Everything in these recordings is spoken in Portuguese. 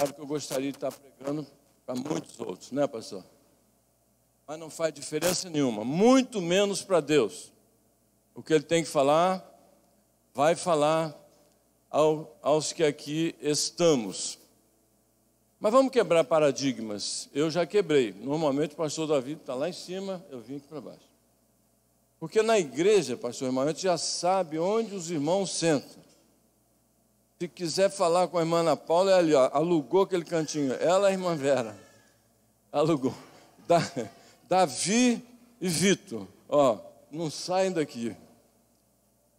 Claro que eu gostaria de estar pregando para muitos outros, né, pastor? Mas não faz diferença nenhuma, muito menos para Deus. O que Ele tem que falar, vai falar aos que aqui estamos. Mas vamos quebrar paradigmas. Eu já quebrei. Normalmente o pastor Davi está lá em cima, eu vim aqui para baixo. Porque na igreja, pastor irmão, a gente já sabe onde os irmãos sentam. Se quiser falar com a irmã Ana Paula, é ali, ó, alugou aquele cantinho. Ela e a irmã Vera. Alugou. Davi e Vitor, ó, não saem daqui.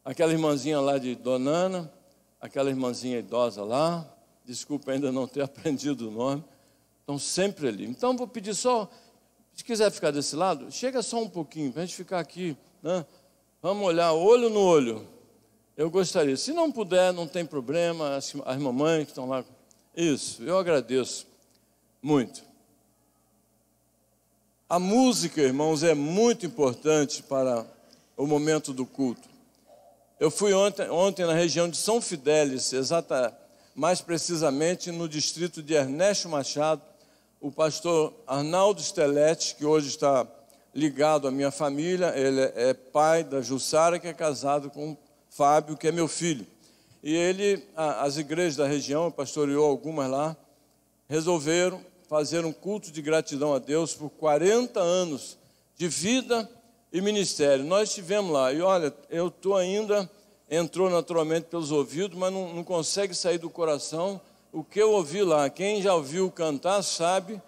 Aquela irmãzinha lá de Dona Ana, aquela irmãzinha idosa lá, desculpa ainda não ter aprendido o nome, estão sempre ali. Então vou pedir só, se quiser ficar desse lado, chega só um pouquinho, para a gente ficar aqui, né? Vamos olhar olho no olho. Eu gostaria, se não puder, não tem problema, as mamães que estão lá, isso, eu agradeço muito. A música, irmãos, é muito importante para o momento do culto. Eu fui ontem na região de São Fidélis, mais precisamente no distrito de Ernesto Machado. O pastor Arnaldo Stelletti, que hoje está ligado à minha família, ele é pai da Jussara, que é casado com o Fábio, que é meu filho. E as igrejas da região, pastoreou algumas lá, resolveram fazer um culto de gratidão a Deus por 40 anos de vida e ministério. Nós estivemos lá, e olha, eu estou ainda, entrou naturalmente pelos ouvidos, mas não consegue sair do coração o que eu ouvi lá. Quem já ouviu cantar sabe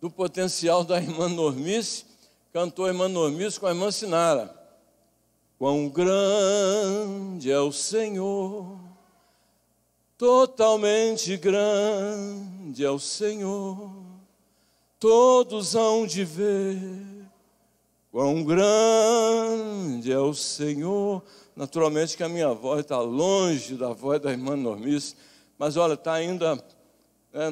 do potencial da irmã Normice, cantou a irmã Normice com a irmã Sinara. Quão grande é o Senhor, totalmente grande é o Senhor, todos hão de ver. Quão grande é o Senhor. Naturalmente que a minha voz está longe da voz da irmã Normice, mas olha, está ainda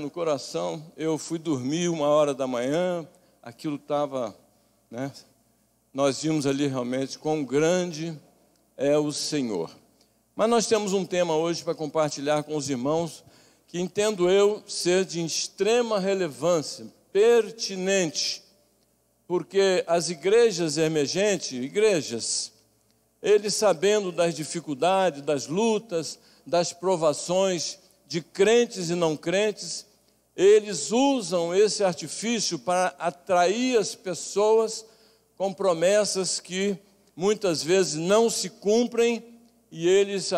no coração. Eu fui dormir 1h da manhã, aquilo estava, né? Nós vimos ali realmente quão grande é o Senhor. Mas nós temos um tema hoje para compartilhar com os irmãos, que entendo eu ser de extrema relevância, pertinente, porque as igrejas emergentes, eles sabendo das dificuldades, das lutas, das provações de crentes e não crentes, eles usam esse artifício para atrair as pessoas com promessas que muitas vezes não se cumprem e eles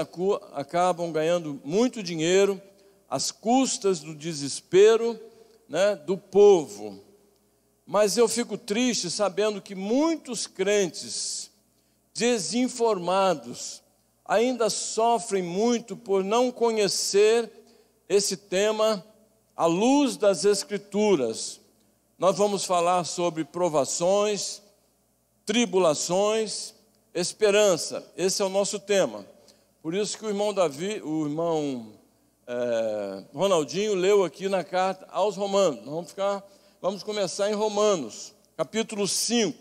acabam ganhando muito dinheiro às custas do desespero, né, do povo. Mas eu fico triste sabendo que muitos crentes desinformados ainda sofrem muito por não conhecer esse tema à luz das Escrituras. Nós vamos falar sobre provações, tribulações, esperança. Esse é o nosso tema. Por isso que o irmão Ronaldinho leu aqui na carta aos Romanos. Vamos começar em Romanos, capítulo 5.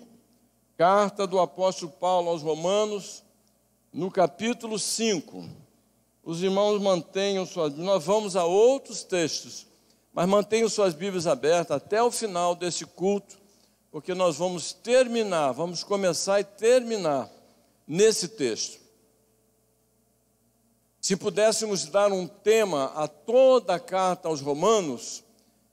Carta do apóstolo Paulo aos Romanos, no capítulo 5. Os irmãos mantenham suas Bíblias. Nós vamos a outros textos, mas mantenham suas Bíblias abertas até o final desse culto, porque nós vamos começar e terminar nesse texto. Se pudéssemos dar um tema a toda a carta aos Romanos,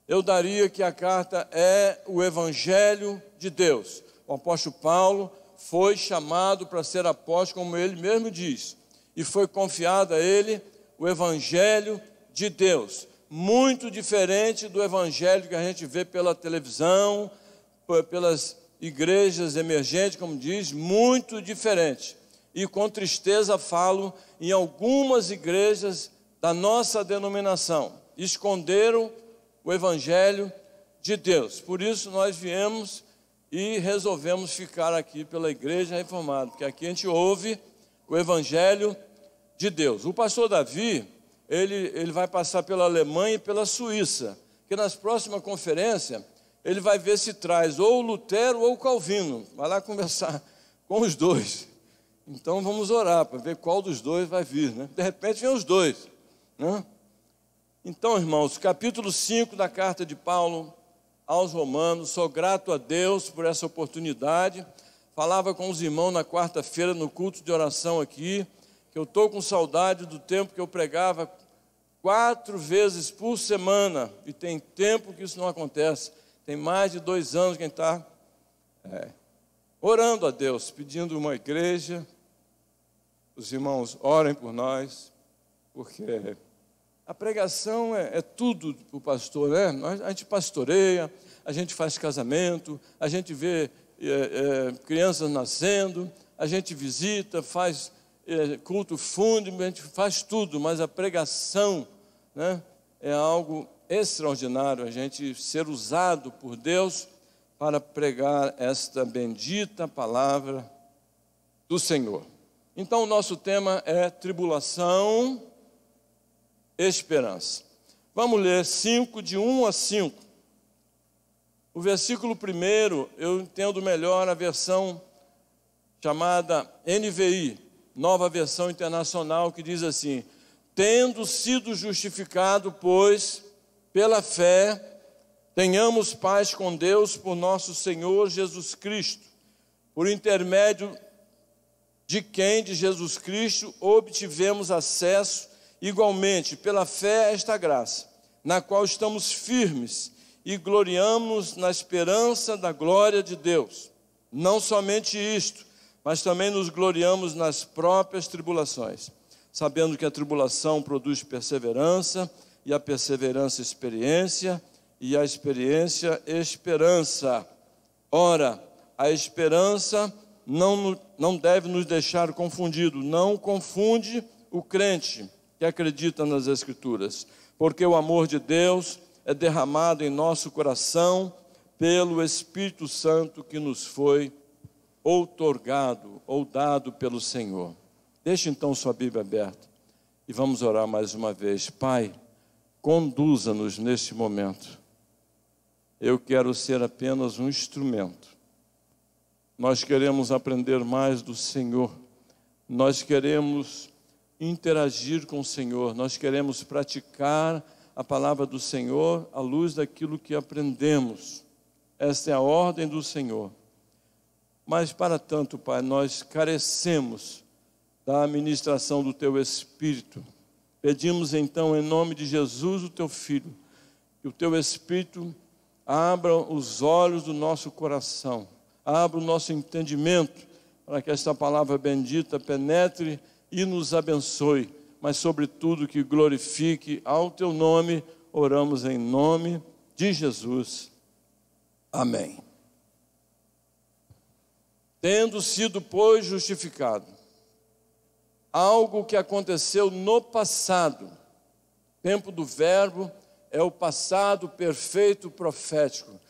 eu daria que a carta é o Evangelho de Deus. O apóstolo Paulo foi chamado para ser apóstolo, como ele mesmo diz, e foi confiado a ele o Evangelho de Deus. Muito diferente do Evangelho que a gente vê pela televisão, pelas igrejas emergentes, como diz, muito diferente. E com tristeza falo, em algumas igrejas da nossa denominação, esconderam o Evangelho de Deus. Por isso nós viemos e resolvemos ficar aqui pela Igreja Reformada, porque aqui a gente ouve o Evangelho de Deus. O pastor Davi, ele vai passar pela Alemanha e pela Suíça, que nas próximas conferências ele vai ver se traz ou Lutero ou Calvino, vai lá conversar com os dois. Então vamos orar para ver qual dos dois vai vir, né? De repente vem os dois, né? Então, irmãos, capítulo 5 da carta de Paulo aos Romanos, sou grato a Deus por essa oportunidade. Falava com os irmãos na quarta-feira no culto de oração aqui, que eu estou com saudade do tempo que eu pregava 4 vezes por semana, e tem tempo que isso não acontece. Tem mais de 2 anos que a gente está orando a Deus, pedindo uma igreja. Os irmãos orem por nós, porque a pregação é tudo para o pastor, né? A gente pastoreia, a gente faz casamento, a gente vê crianças nascendo, a gente visita, faz culto fúnebre, a gente faz tudo, mas a pregação, né, é algo extraordinário, a gente ser usado por Deus para pregar esta bendita palavra do Senhor. Então o nosso tema é tribulação, esperança. Vamos ler 5, de 1 a 5. O versículo 1, eu entendo melhor a versão chamada NVI, Nova Versão Internacional, que diz assim: tendo sido justificado, pois, pela fé, tenhamos paz com Deus por nosso Senhor Jesus Cristo, por intermédio de quem, de Jesus Cristo, obtivemos acesso igualmente pela fé a esta graça, na qual estamos firmes e gloriamos na esperança da glória de Deus. Não somente isto, mas também nos gloriamos nas próprias tribulações, sabendo que a tribulação produz perseverança, e a perseverança experiência, e a experiência esperança. Ora, a esperança não deve nos deixar confundido, não confunde o crente que acredita nas Escrituras, porque o amor de Deus é derramado em nosso coração pelo Espírito Santo que nos foi outorgado ou dado pelo Senhor. Deixe então sua Bíblia aberta e vamos orar mais uma vez. Pai, conduza-nos neste momento. Eu quero ser apenas um instrumento. Nós queremos aprender mais do Senhor. Nós queremos interagir com o Senhor, nós queremos praticar a palavra do Senhor à luz daquilo que aprendemos. Esta é a ordem do Senhor. Mas para tanto, Pai, nós carecemos da administração do Teu Espírito. Pedimos então, em nome de Jesus, o Teu Filho, que o Teu Espírito abra os olhos do nosso coração, abra o nosso entendimento, para que esta palavra bendita penetre e nos abençoe, mas sobretudo que glorifique ao Teu nome. Oramos em nome de Jesus. Amém. Tendo sido, pois, justificado, algo que aconteceu no passado, tempo do verbo é o passado perfeito profético.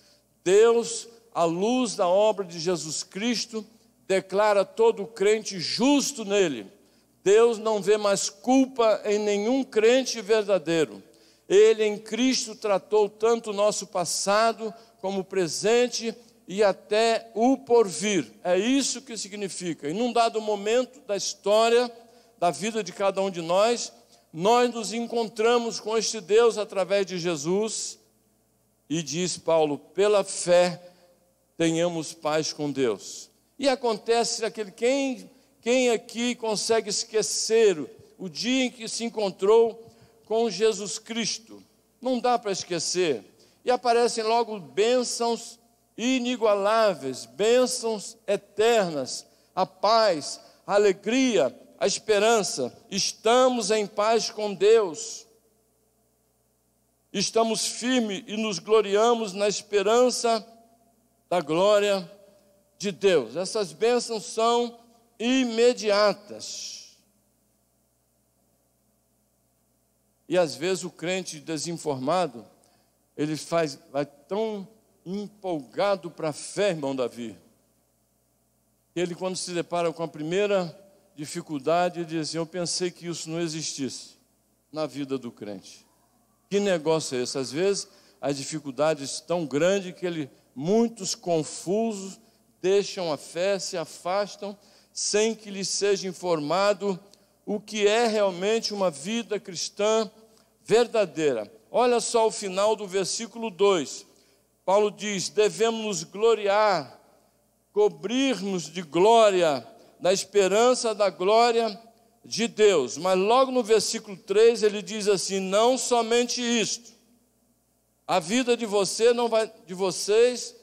Deus, à luz da obra de Jesus Cristo, declara todo crente justo nele. Deus não vê mais culpa em nenhum crente verdadeiro. Ele em Cristo tratou tanto o nosso passado como o presente e até o porvir. É isso que significa. Em um dado momento da história, da vida de cada um de nós nos encontramos com este Deus através de Jesus. E diz Paulo, pela fé tenhamos paz com Deus. E acontece aquele quem aqui consegue esquecer o dia em que se encontrou com Jesus Cristo? Não dá para esquecer. E aparecem logo bênçãos inigualáveis, bênçãos eternas, a paz, a alegria, a esperança. Estamos em paz com Deus. Estamos firmes e nos gloriamos na esperança da glória de Deus. Essas bênçãos são imediatas. E às vezes o crente desinformado, ele vai tão empolgado para a fé, irmão Davi, que ele, quando se depara com a primeira dificuldade, ele diz assim, eu pensei que isso não existisse na vida do crente. Que negócio é esse? Às vezes as dificuldades tão grandes que muitos confusos deixam a fé, se afastam, sem que lhes seja informado o que é realmente uma vida cristã verdadeira. Olha só o final do versículo 2. Paulo diz: devemos nos gloriar, cobrir-nos de glória, na esperança da glória de Deus. Mas logo no versículo 3 ele diz assim: não somente isto, a vida de vocês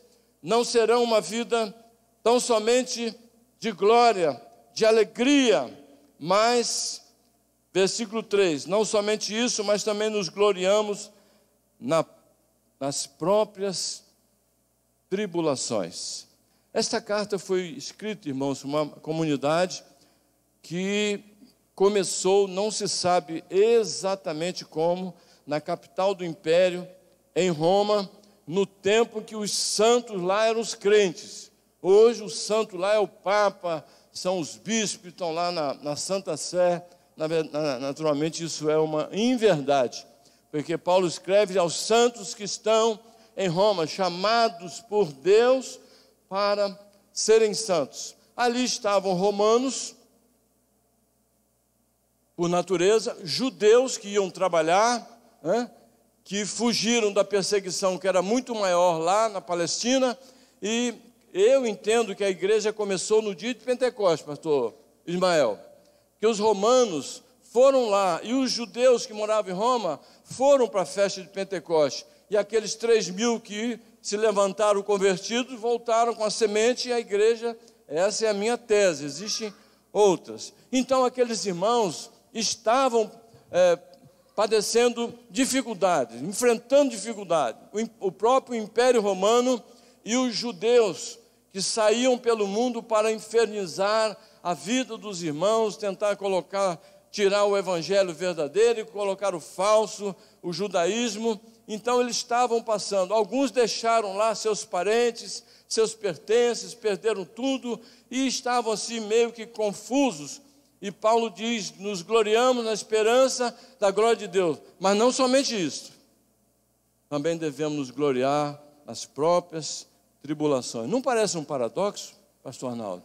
não será uma vida tão somente de glória, de alegria, mas, versículo 3, não somente isso, mas também nos gloriamos nas próprias tribulações. Esta carta foi escrita, irmãos, uma comunidade que começou, não se sabe exatamente como, na capital do império, em Roma, no tempo que os santos lá eram os crentes. Hoje o santo lá é o Papa, são os bispos que estão lá na Santa Sé. Naturalmente isso é uma inverdade, porque Paulo escreve aos santos que estão em Roma, chamados por Deus para serem santos. Ali estavam romanos, por natureza, judeus que iam trabalhar, que fugiram da perseguição que era muito maior lá na Palestina, e eu entendo que a igreja começou no dia de Pentecostes, pastor Ismael, que os romanos foram lá, e os judeus que moravam em Roma foram para a festa de Pentecostes, e aqueles 3.000 que se levantaram convertidos, voltaram com a semente, e a igreja, essa é a minha tese, existem outras. Então aqueles irmãos estavam padecendo dificuldades, enfrentando dificuldades. O próprio Império Romano e os judeus que saíam pelo mundo para infernizar a vida dos irmãos, tentar tirar o evangelho verdadeiro e colocar o falso, o judaísmo. Então eles estavam passando, alguns deixaram lá seus parentes, seus pertences, perderam tudo e estavam assim meio que confusos. E Paulo diz: nos gloriamos na esperança da glória de Deus. Mas não somente isso, também devemos nos gloriar nas próprias tribulações. Não parece um paradoxo, pastor Arnaldo?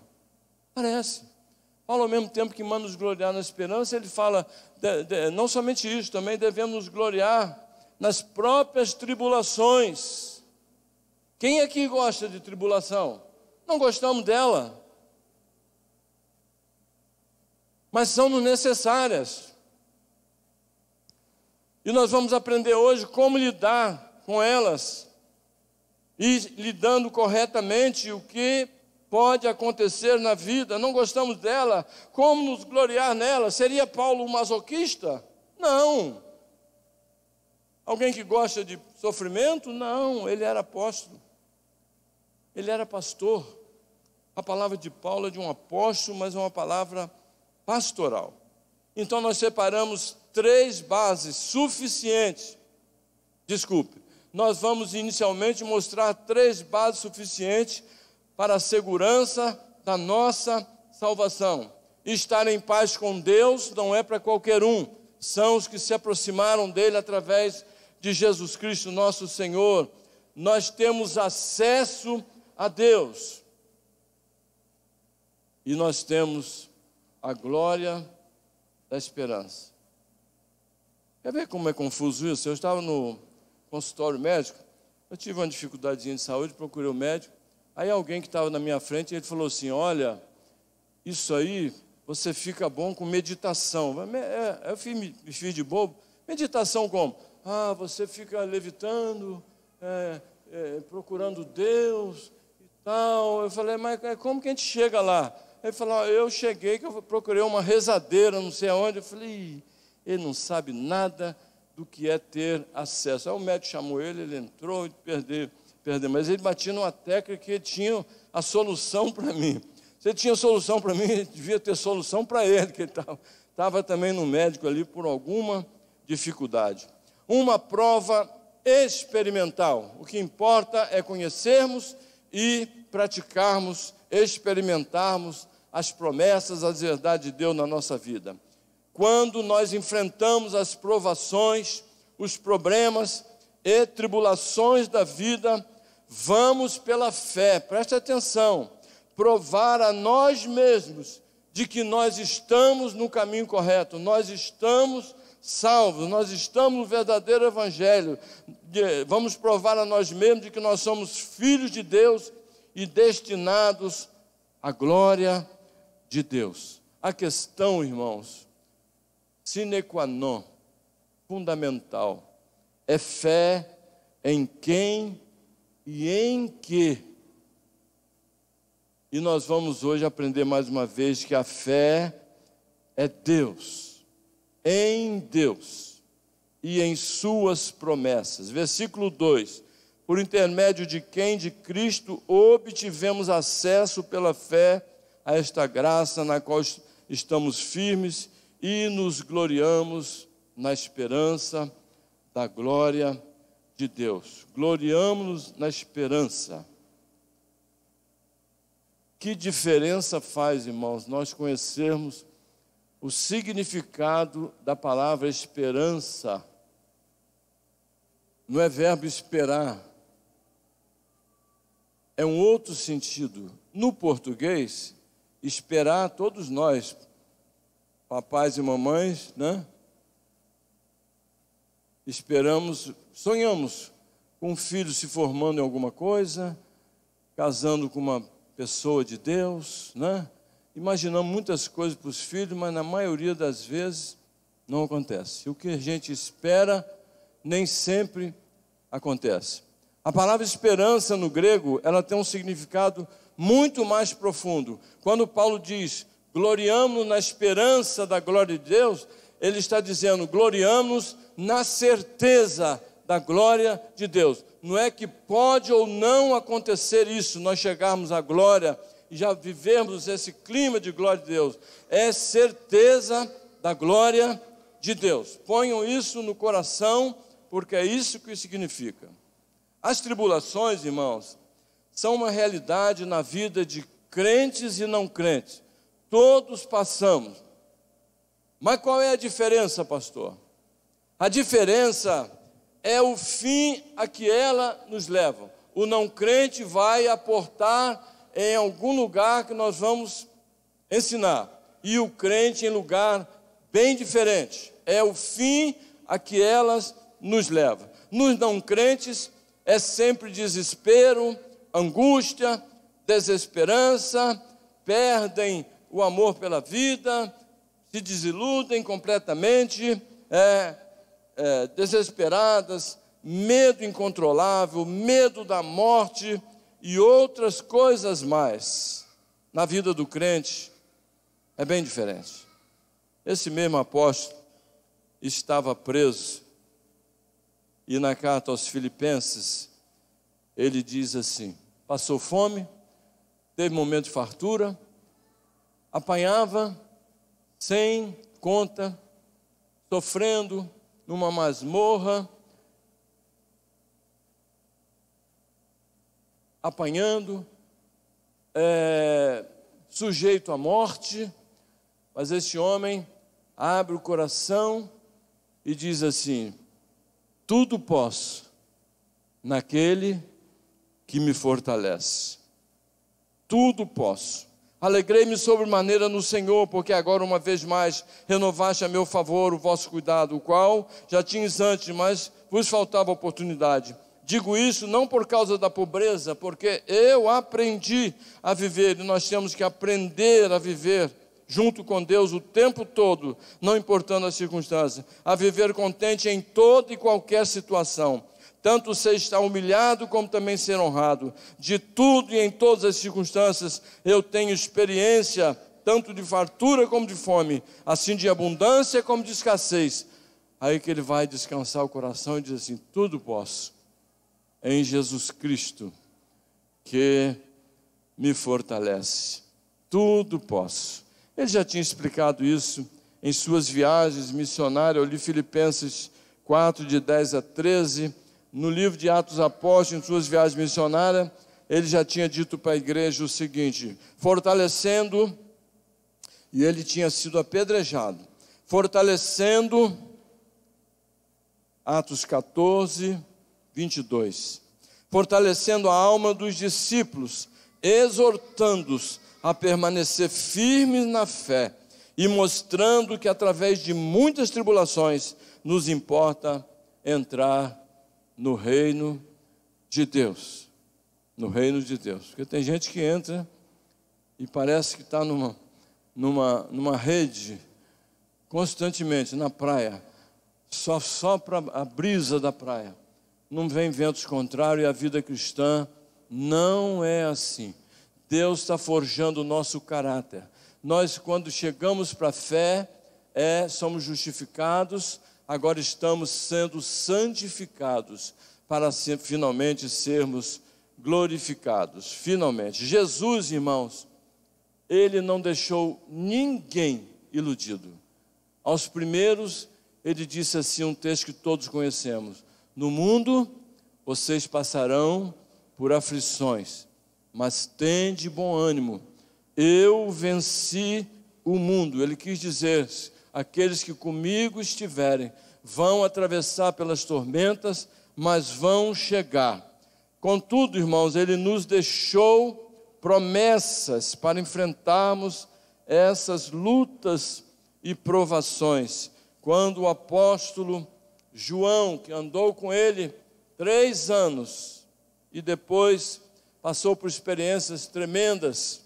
Parece. Paulo, ao mesmo tempo que manda nos gloriar na esperança, ele fala, não somente isso, também devemos nos gloriar nas próprias tribulações. Quem aqui gosta de tribulação? Não gostamos dela, mas são necessárias. E nós vamos aprender hoje como lidar com elas, e lidando corretamente o que pode acontecer na vida. Não gostamos dela, como nos gloriar nela? Seria Paulo um masoquista? Não. Alguém que gosta de sofrimento? Não, ele era apóstolo, ele era pastor. A palavra de Paulo é de um apóstolo, mas é uma palavra pastoral. Então nós separamos 3 bases suficientes. Nós vamos inicialmente mostrar 3 bases suficientes para a segurança da nossa salvação. Estar em paz com Deus não é para qualquer um, são os que se aproximaram dele através de Jesus Cristo, nosso Senhor. Nós temos acesso a Deus e nós temos a glória da esperança. Quer ver como é confuso isso? Eu estava no consultório médico, eu tive uma dificuldadezinha de saúde, procurei o médico, aí alguém que estava na minha frente, ele falou assim: olha, isso aí, você fica bom com meditação. Eu me fiz de bobo. Meditação como? Você fica levitando, procurando Deus e tal. Eu falei, mas como que a gente chega lá? Ele falou, eu cheguei, que eu procurei uma rezadeira, não sei aonde. Eu falei, ele não sabe nada do que é ter acesso. Aí o médico chamou ele entrou e perdeu. Mas ele batia numa tecla que ele tinha a solução para mim. Se ele tinha solução para mim, ele devia ter solução para ele, que ele estava também no médico ali por alguma dificuldade. Uma prova experimental. O que importa é conhecermos e praticarmos, experimentarmos as promessas, as verdades de Deus na nossa vida. Quando nós enfrentamos as provações, os problemas e tribulações da vida, vamos pela fé, preste atenção, provar a nós mesmos de que nós estamos no caminho correto, nós estamos salvos, nós estamos no verdadeiro evangelho, vamos provar a nós mesmos de que nós somos filhos de Deus e destinados à glória de Deus. A questão, irmãos, sine qua non, fundamental, é fé em quem e em que. E nós vamos hoje aprender mais uma vez que a fé é Deus, em Deus e em suas promessas. Versículo 2: por intermédio de quem? De Cristo, obtivemos acesso pela fé a esta graça na qual estamos firmes e nos gloriamos na esperança da glória de Deus. Gloriamos-nos na esperança. Que diferença faz, irmãos, nós conhecermos o significado da palavra esperança. Não é verbo esperar, é um outro sentido. No português, esperar, todos nós, papais e mamães, né? Esperamos, sonhamos com um filho se formando em alguma coisa, casando com uma pessoa de Deus, né? Imaginamos muitas coisas para os filhos, mas na maioria das vezes não acontece. O que a gente espera nem sempre acontece. A palavra esperança no grego, ela tem um significado muito mais profundo. Quando Paulo diz, gloriamo-nos na esperança da glória de Deus, ele está dizendo, gloriamo-nos na certeza da glória de Deus. Não é que pode ou não acontecer isso, nós chegarmos à glória e já vivemos esse clima de glória de Deus. É certeza da glória de Deus. Ponham isso no coração, porque é isso que significa. As tribulações, irmãos, são uma realidade na vida de crentes e não crentes. Todos passamos. Mas qual é a diferença, pastor? A diferença é o fim a que ela nos leva. O não crente vai aportar em algum lugar que nós vamos ensinar. E o crente em lugar bem diferente. É o fim a que elas nos levam. Nos não crentes é sempre desespero, angústia, desesperança, perdem o amor pela vida, se desiludem completamente, desesperadas, medo incontrolável, medo da morte e outras coisas mais. Na vida do crente é bem diferente. Esse mesmo apóstolo estava preso e na carta aos Filipenses ele diz assim, passou fome, teve momento de fartura, apanhava sem conta, sofrendo numa masmorra, apanhando, sujeito à morte, mas esse homem abre o coração e diz assim, tudo posso naquele que me fortalece. Tudo posso. Alegrei-me sobremaneira no Senhor, porque agora uma vez mais renovaste a meu favor o vosso cuidado, o qual já tinhas antes, mas vos faltava oportunidade. Digo isso não por causa da pobreza, porque eu aprendi a viver, e nós temos que aprender a viver junto com Deus o tempo todo, não importando as circunstâncias, a viver contente em toda e qualquer situação. Tanto ser estar humilhado, como também ser honrado. De tudo e em todas as circunstâncias, eu tenho experiência, tanto de fartura como de fome, assim de abundância como de escassez. Aí que ele vai descansar o coração e diz assim, tudo posso, em Jesus Cristo, que me fortalece. Tudo posso. Ele já tinha explicado isso em suas viagens missionárias. Eu li Filipenses 4, de 10 a 13, no livro de Atos Apóstolos, em suas viagens missionárias, ele já tinha dito para a igreja o seguinte, fortalecendo, e ele tinha sido apedrejado, fortalecendo, Atos 14, 22, fortalecendo a alma dos discípulos, exortando-os a permanecer firmes na fé, e mostrando que através de muitas tribulações nos importa entrar no reino de Deus. No reino de Deus. Porque tem gente que entra e parece que está numa rede constantemente, na praia. Só sopra a brisa da praia. Não vem ventos contrários, e a vida cristã não é assim. Deus está forjando o nosso caráter. Nós, quando chegamos para a fé, somos justificados, agora estamos sendo santificados, para finalmente sermos glorificados. Finalmente. Jesus, irmãos, Ele não deixou ninguém iludido. Aos primeiros, Ele disse assim, um texto que todos conhecemos: no mundo vocês passarão por aflições, mas tende bom ânimo, eu venci o mundo. Ele quis dizer, aqueles que comigo estiverem vão atravessar pelas tormentas, mas vão chegar. Contudo, irmãos, Ele nos deixou promessas para enfrentarmos essas lutas e provações. Quando o apóstolo João, que andou com Ele 3 anos, e depois passou por experiências tremendas,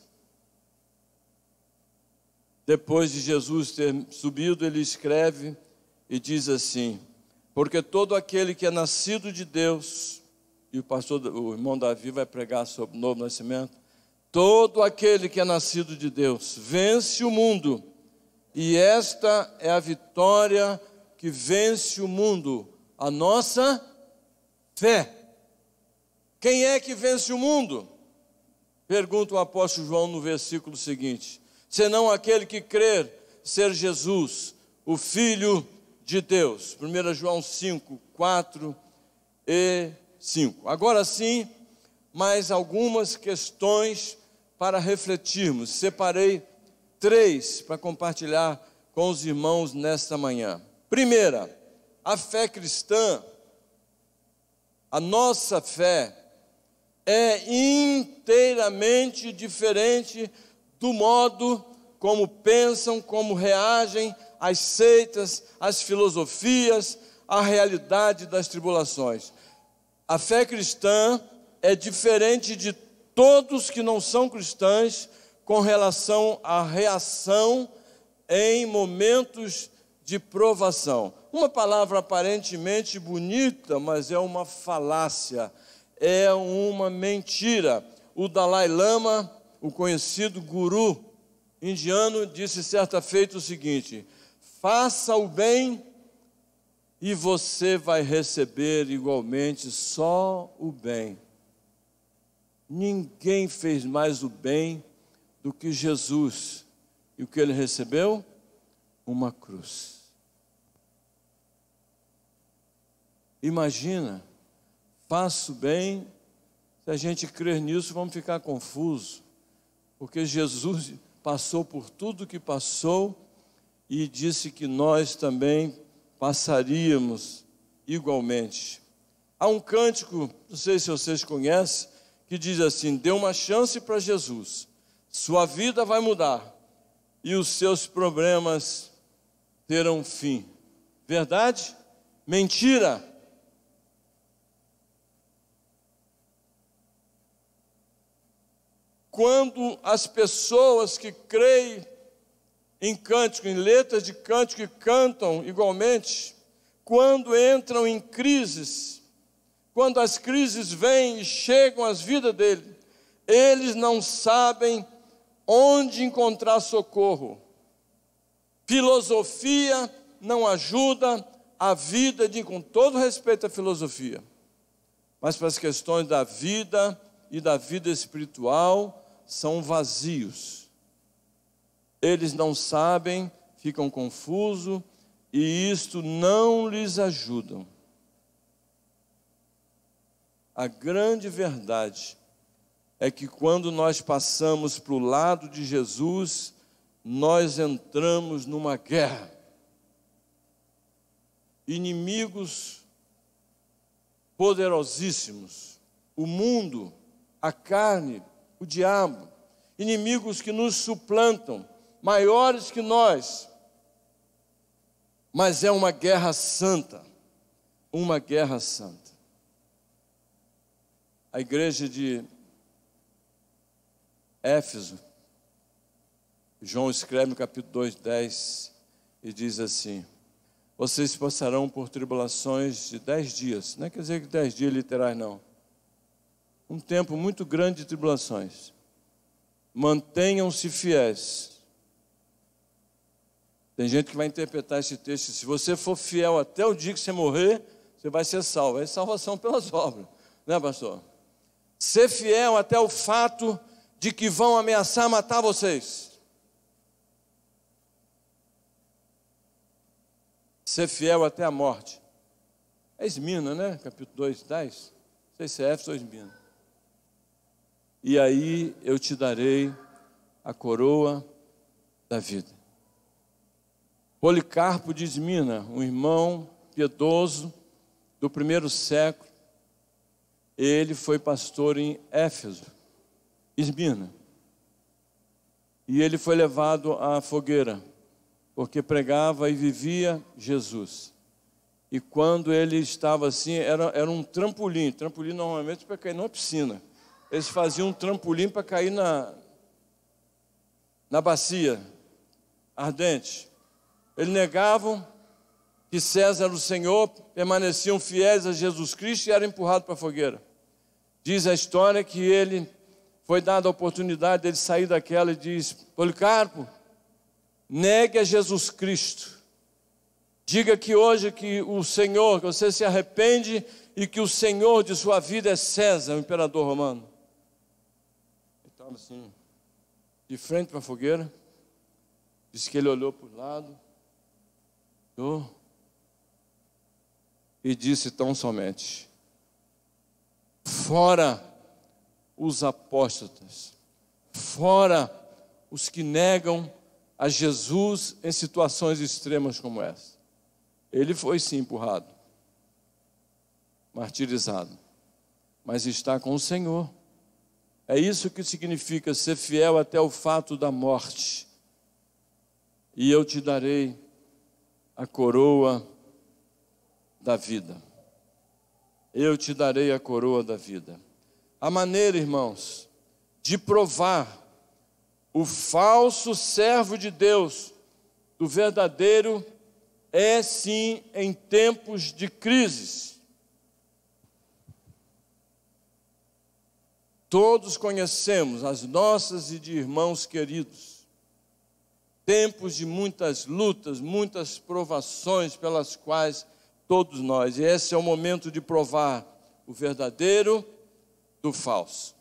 depois de Jesus ter subido, ele escreve e diz assim: porque todo aquele que é nascido de Deus, e o irmão Davi vai pregar sobre o novo nascimento, todo aquele que é nascido de Deus vence o mundo, e esta é a vitória que vence o mundo, a nossa fé. Quem é que vence o mundo? Pergunta o apóstolo João no versículo seguinte: senão aquele que crer ser Jesus, o Filho de Deus. 1 João 5, 4 e 5. Agora sim, mais algumas questões para refletirmos. Separei 3 para compartilhar com os irmãos nesta manhã. Primeira, a fé cristã, a nossa fé, é inteiramente diferente do modo como pensam, como reagem as seitas, as filosofias, a realidade das tribulações. A fé cristã é diferente de todos que não são cristãos com relação à reação em momentos de provação. Uma palavra aparentemente bonita, mas é uma falácia, é uma mentira. O Dalai Lama, o conhecido guru indiano, disse certa feita o seguinte: faça o bem e você vai receber igualmente só o bem. Ninguém fez mais o bem do que Jesus. E o que ele recebeu? Uma cruz. Imagina, faço bem. Se a gente crer nisso, vamos ficar confusos, porque Jesus passou por tudo que passou e disse que nós também passaríamos igualmente. Há um cântico, não sei se vocês conhecem, que diz assim: dê uma chance para Jesus, sua vida vai mudar e os seus problemas terão fim. Verdade? Mentira? Quando as pessoas que creem em cântico, em letras de cântico e cantam igualmente, quando entram em crises, quando as crises vêm e chegam às vidas deles, eles não sabem onde encontrar socorro. Filosofia não ajuda a vida, com todo respeito à filosofia, mas para as questões da vida e da vida espiritual, são vazios. Eles não sabem, ficam confusos, e isto não lhes ajuda. A grande verdade é que quando nós passamos para o lado de Jesus, nós entramos numa guerra. Inimigos poderosíssimos, o mundo, a carne, o diabo, inimigos que nos suplantam, maiores que nós, mas é uma guerra santa, uma guerra santa. A igreja de Éfeso, João escreve no capítulo 2:10 e diz assim: vocês passarão por tribulações de 10 dias, não quer dizer que 10 dias literais não, um tempo muito grande de tribulações, mantenham-se fiéis. Tem gente que vai interpretar esse texto: se você for fiel até o dia que você morrer, você vai ser salvo. É salvação pelas obras, né, pastor? Ser fiel até o fato de que vão ameaçar matar vocês. Ser fiel até a morte. É Esmina, né? Capítulo 2:10. Não sei se é Éfeso ou Esmina. E aí eu te darei a coroa da vida. Policarpo de Esmina, um irmão piedoso do primeiro século, ele foi pastor em Éfeso, Esmina. E ele foi levado à fogueira, porque pregava e vivia Jesus. E quando ele estava assim, era um trampolim. Trampolim normalmente para cair numa piscina. Eles faziam um trampolim para cair na bacia ardente. Eles negavam que César era o Senhor, permaneciam fiéis a Jesus Cristo e eram empurrados para a fogueira. Diz a história que ele foi dada a oportunidade dele sair daquela e diz: Policarpo, negue a Jesus Cristo. Diga que hoje que o Senhor, que você se arrepende e que o Senhor de sua vida é César, o imperador romano. Ele estava assim, de frente para a fogueira. Diz que ele olhou para o lado, e disse tão somente: fora os apóstatas, fora os que negam a Jesus em situações extremas como essa. Ele foi sim empurrado, martirizado, mas está com o Senhor. É isso que significa ser fiel até o fato da morte. E eu te darei a coroa da vida. Eu te darei a coroa da vida. A maneira, irmãos, de provar o falso servo de Deus do verdadeiro é sim em tempos de crises. Todos conhecemos as nossas e de irmãos queridos. Tempos de muitas lutas, muitas provações pelas quais todos nós. E esse é o momento de provar o verdadeiro do falso.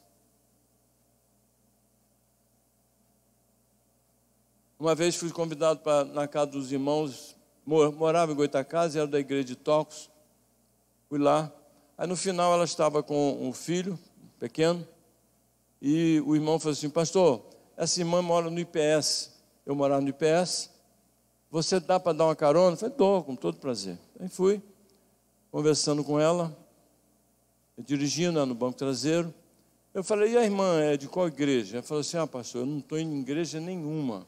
Uma vez fui convidado na casa dos irmãos, morava em Goitacazes, era da igreja de Tocos. Fui lá. Aí no final ela estava com um filho pequeno. E o irmão falou assim: pastor, essa irmã mora no IPS. Eu morava no IPS. Você dá para dar uma carona? Eu falei: dou, com todo prazer. Aí fui, conversando com ela, dirigindo ela no banco traseiro. Eu falei: e a irmã é de qual igreja? Ela falou assim: pastor, eu não estou em igreja nenhuma.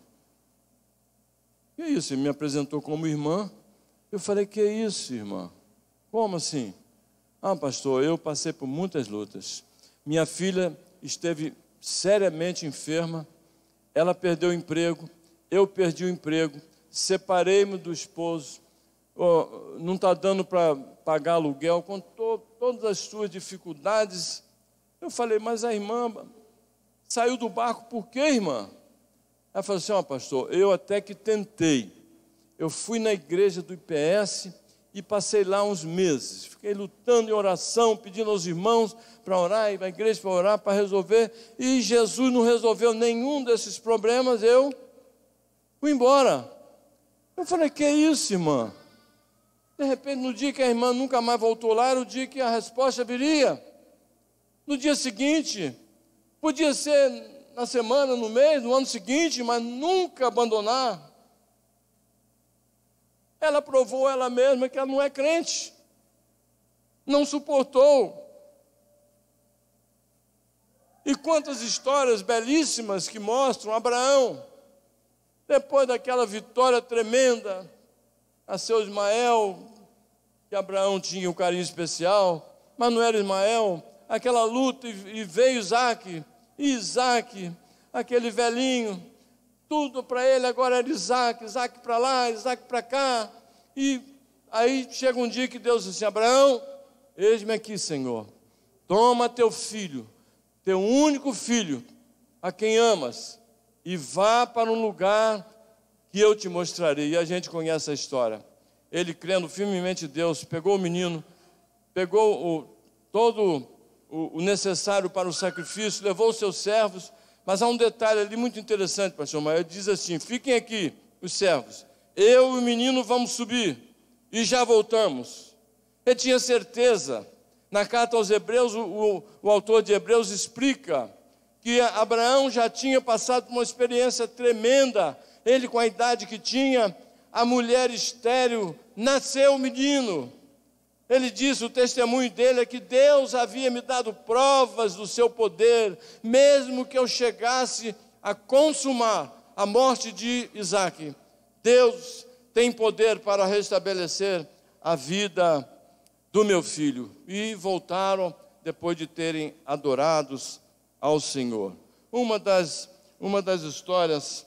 Que é isso? Ele me apresentou como irmã. Eu falei: que é isso, irmã? Como assim? Pastor, eu passei por muitas lutas. Minha filha esteve seriamente enferma. Ela perdeu o emprego. Eu perdi o emprego. Separei-me do esposo. Não está dando para pagar aluguel. Com todas as suas dificuldades. Eu falei: mas a irmã saiu do barco por quê, irmã? Ela falou assim: pastor, eu até que tentei. Eu fui na igreja do IPS e passei lá uns meses. Fiquei lutando em oração, pedindo aos irmãos para orar, e a igreja para orar, para resolver. E Jesus não resolveu nenhum desses problemas. Eu fui embora. Eu falei: que é isso, irmã? De repente, no dia que a irmã nunca mais voltou lá, era o dia que a resposta viria. No dia seguinte, podia ser na semana, no mês, no ano seguinte, mas nunca abandonar. Ela provou ela mesma que ela não é crente. Não suportou. E quantas histórias belíssimas que mostram Abraão. De Depois daquela vitória tremenda, nasceu Ismael, que Abraão tinha um carinho especial, mas não era Ismael. Aquela luta, e veio Isaac, e Isaac, aquele velhinho, tudo para ele agora era Isaac, Isaac para lá, Isaac para cá. E aí chega um dia que Deus diz assim: Abraão, eis-me aqui, Senhor, toma teu filho, teu único filho, a quem amas, e vá para um lugar que eu te mostrarei. E a gente conhece a história. Ele, crendo firmemente em Deus, pegou o menino, pegou todo o necessário para o sacrifício, levou os seus servos. Mas há um detalhe ali muito interessante, pastor Maia. Ele diz assim: fiquem aqui, os servos, eu e o menino vamos subir, e já voltamos. Ele tinha certeza. Na carta aos Hebreus, o autor de Hebreus explica que Abraão já tinha passado por uma experiência tremenda. Ele, com a idade que tinha, a mulher estéril, nasceu o menino. Ele diz, o testemunho dele é que Deus havia me dado provas do seu poder, mesmo que eu chegasse a consumar a morte de Isaque. Deus tem poder para restabelecer a vida do meu filho. E voltaram depois de terem adorados ao Senhor. Uma das histórias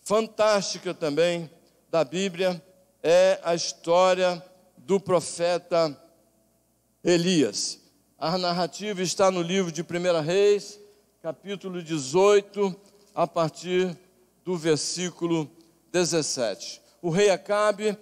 fantásticas também da Bíblia é a história do profeta Elias. A narrativa está no livro de 1 Reis, capítulo 18, a partir do versículo 17. O rei Acabe,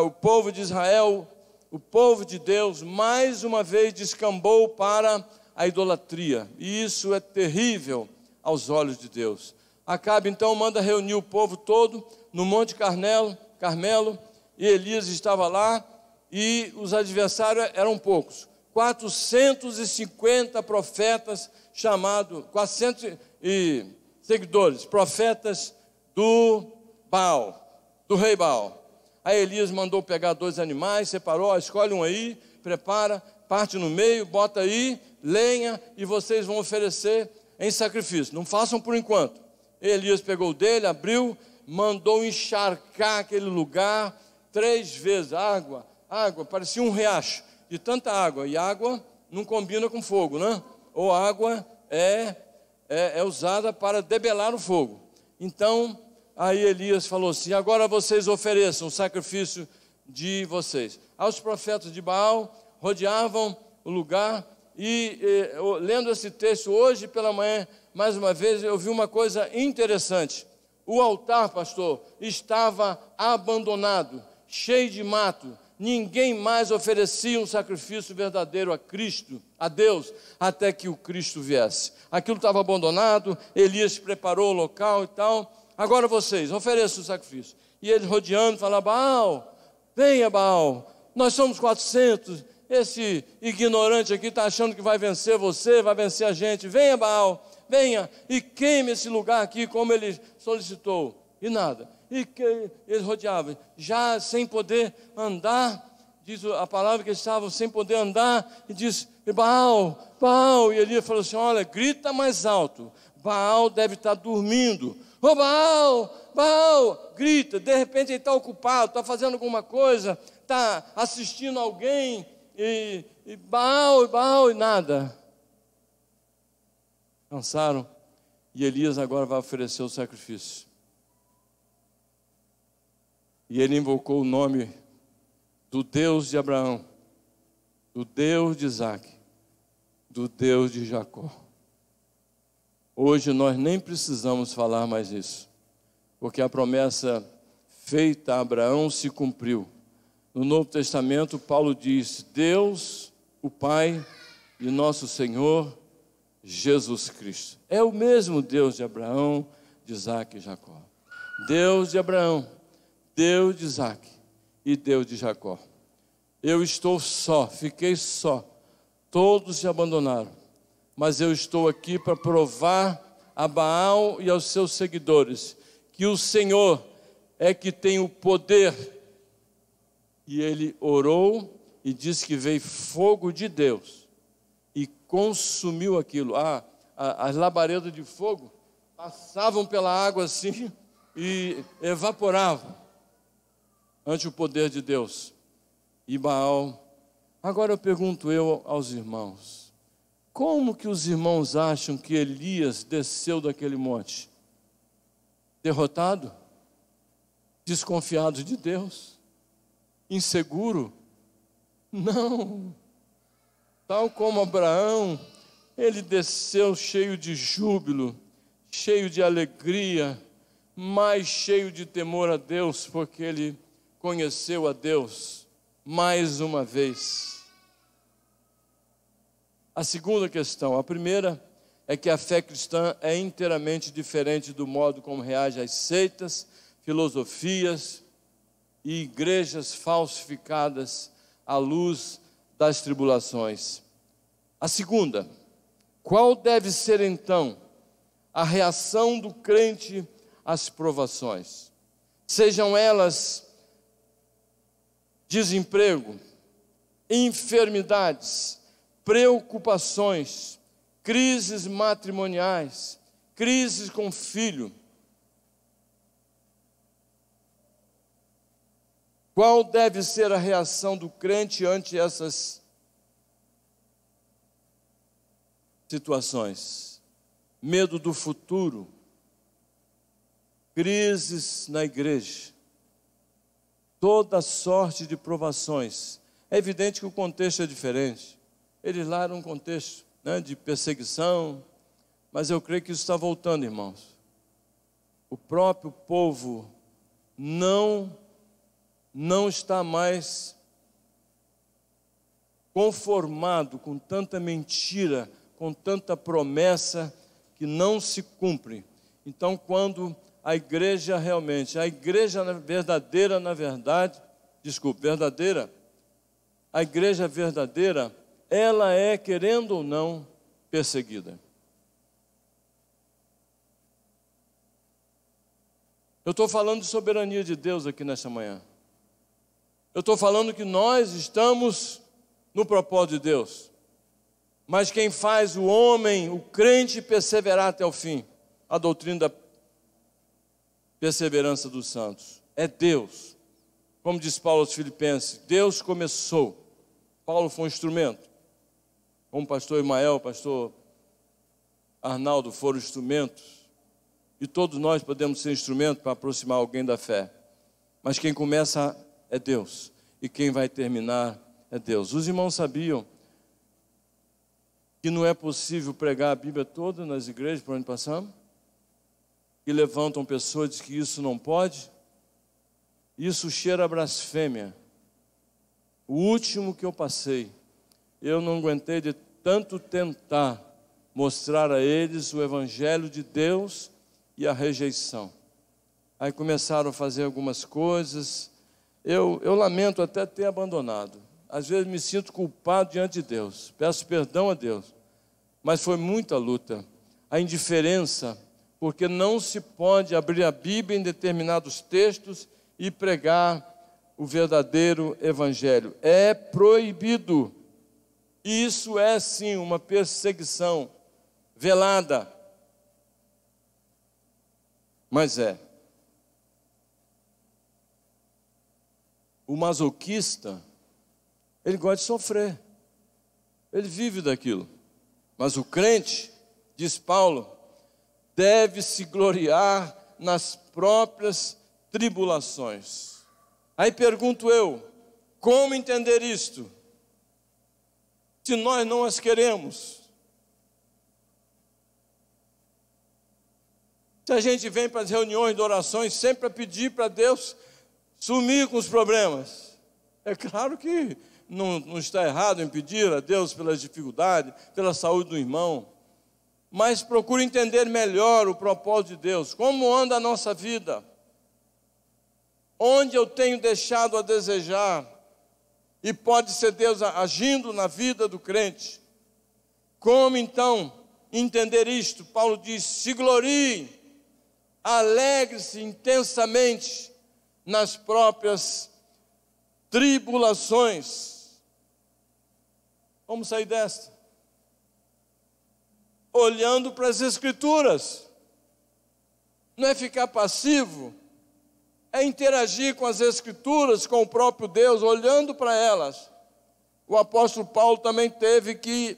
o povo de Israel, o povo de Deus, mais uma vez descambou para a idolatria. E isso é terrível aos olhos de Deus. Acabe então manda reunir o povo todo no Monte Carmelo, e Elias estava lá, e os adversários eram poucos. 450 profetas chamados, 400 seguidores, profetas do Baal, do rei Baal. Aí Elias mandou pegar 2 animais, separou, escolhe um aí, prepara, parte no meio, bota aí, lenha, e vocês vão oferecer em sacrifício. Não façam por enquanto. Elias pegou o dele, abriu, mandou encharcar aquele lugar 3 vezes, água, parecia um riacho, de tanta água. E água não combina com fogo, né? Ou água é usada para debelar o fogo. Então, aí Elias falou assim: agora vocês ofereçam o sacrifício de vocês. Aí os profetas de Baal rodeavam o lugar, e lendo esse texto hoje pela manhã, mais uma vez, eu vi uma coisa interessante. O altar, pastor, estava abandonado, cheio de mato. Ninguém mais oferecia um sacrifício verdadeiro a Cristo, a Deus, até que o Cristo viesse. Aquilo estava abandonado, Elias preparou o local e tal. Agora vocês, ofereçam o sacrifício. E eles rodeando, falaram: Baal, venha Baal, nós somos 400, esse ignorante aqui está achando que vai vencer você, vai vencer a gente. Venha Baal, venha e queime esse lugar aqui como ele solicitou. E nada. E que eles rodeavam, já sem poder andar, diz a palavra que eles estavam sem poder andar, e diz: Baal, Baal. E Elias falou assim: olha, grita mais alto, Baal deve estar dormindo. Ô Baal, Baal, grita. De repente ele está ocupado, está fazendo alguma coisa, está assistindo alguém, e Baal, e nada. Cansaram, e Elias agora vai oferecer o sacrifício. E ele invocou o nome do Deus de Abraão, do Deus de Isaque, do Deus de Jacó. Hoje nós nem precisamos falar mais isso, porque a promessa feita a Abraão se cumpriu. No Novo Testamento, Paulo diz: Deus, o Pai de nosso Senhor Jesus Cristo. É o mesmo Deus de Abraão, de Isaque e Jacó. Deus de Abraão, Deus de Isaque e Deus de Jacó. Eu estou só, fiquei só. Todos se abandonaram. Mas eu estou aqui para provar a Baal e aos seus seguidores que o Senhor é que tem o poder. E ele orou e disse que veio fogo de Deus e consumiu aquilo. As labaredas de fogo passavam pela água assim, e evaporava ante o poder de Deus. E Baal. Agora eu pergunto aos irmãos, como que os irmãos acham que Elias desceu daquele monte? Derrotado? Desconfiado de Deus? Inseguro? Não. Tal como Abraão, ele desceu cheio de júbilo, cheio de alegria, mais cheio de temor a Deus, porque ele conheceu a Deus mais uma vez. A segunda questão, a primeira é que a fé cristã é inteiramente diferente do modo como reage às seitas, filosofias e igrejas falsificadas à luz das tribulações. A segunda, qual deve ser então a reação do crente às provações? Sejam elas desemprego, enfermidades, preocupações, crises matrimoniais, crises com filho. Qual deve ser a reação do crente ante essas situações? Medo do futuro, crises na igreja, toda sorte de provações. É evidente que o contexto é diferente. Eles lá eram um contexto, de perseguição, mas eu creio que isso está voltando, irmãos. O próprio povo não está mais conformado com tanta mentira, com tanta promessa que não se cumpre. Então, quando a igreja realmente, a igreja verdadeira, a igreja verdadeira, ela é, querendo ou não, perseguida. Eu estou falando de soberania de Deus aqui nesta manhã. Eu estou falando que nós estamos no propósito de Deus. Mas quem faz o homem, o crente, perseverar até o fim, a doutrina da perseverança dos santos, é Deus. Como diz Paulo aos Filipenses, Deus começou. Paulo foi um instrumento. Como o pastor Imael, o pastor Arnaldo foram instrumentos. E todos nós podemos ser instrumento para aproximar alguém da fé. Mas quem começa é Deus. E quem vai terminar é Deus. Os irmãos sabiam que não é possível pregar a Bíblia toda nas igrejas por onde passamos? E levantam pessoas e dizem que isso não pode? Isso cheira a blasfêmia. O último que eu passei, eu não aguentei de tanto tentar mostrar a eles o Evangelho de Deus e a rejeição. Aí começaram a fazer algumas coisas. Eu lamento até ter abandonado. Às vezes me sinto culpado diante de Deus. Peço perdão a Deus. Mas foi muita luta. A indiferença, porque não se pode abrir a Bíblia em determinados textos e pregar o verdadeiro Evangelho. É proibido. E isso é sim uma perseguição velada. Mas é. O masoquista, ele gosta de sofrer. Ele vive daquilo. Mas o crente, diz Paulo, deve se gloriar nas próprias tribulações. Aí pergunto eu, como entender isto? Se nós não as queremos. Se a gente vem para as reuniões de orações sempre para pedir para Deus sumir com os problemas. É claro que não está errado em pedir a Deus pelas dificuldades, pela saúde do irmão. Mas procure entender melhor o propósito de Deus. Como anda a nossa vida? Onde eu tenho deixado a desejar? E pode ser Deus agindo na vida do crente. Como então entender isto? Paulo diz, se glorie, alegre-se intensamente nas próprias tribulações. Vamos sair desta? Olhando para as Escrituras. não é ficar passivo, é interagir com as Escrituras, com o próprio Deus, olhando para elas. O apóstolo Paulo também teve que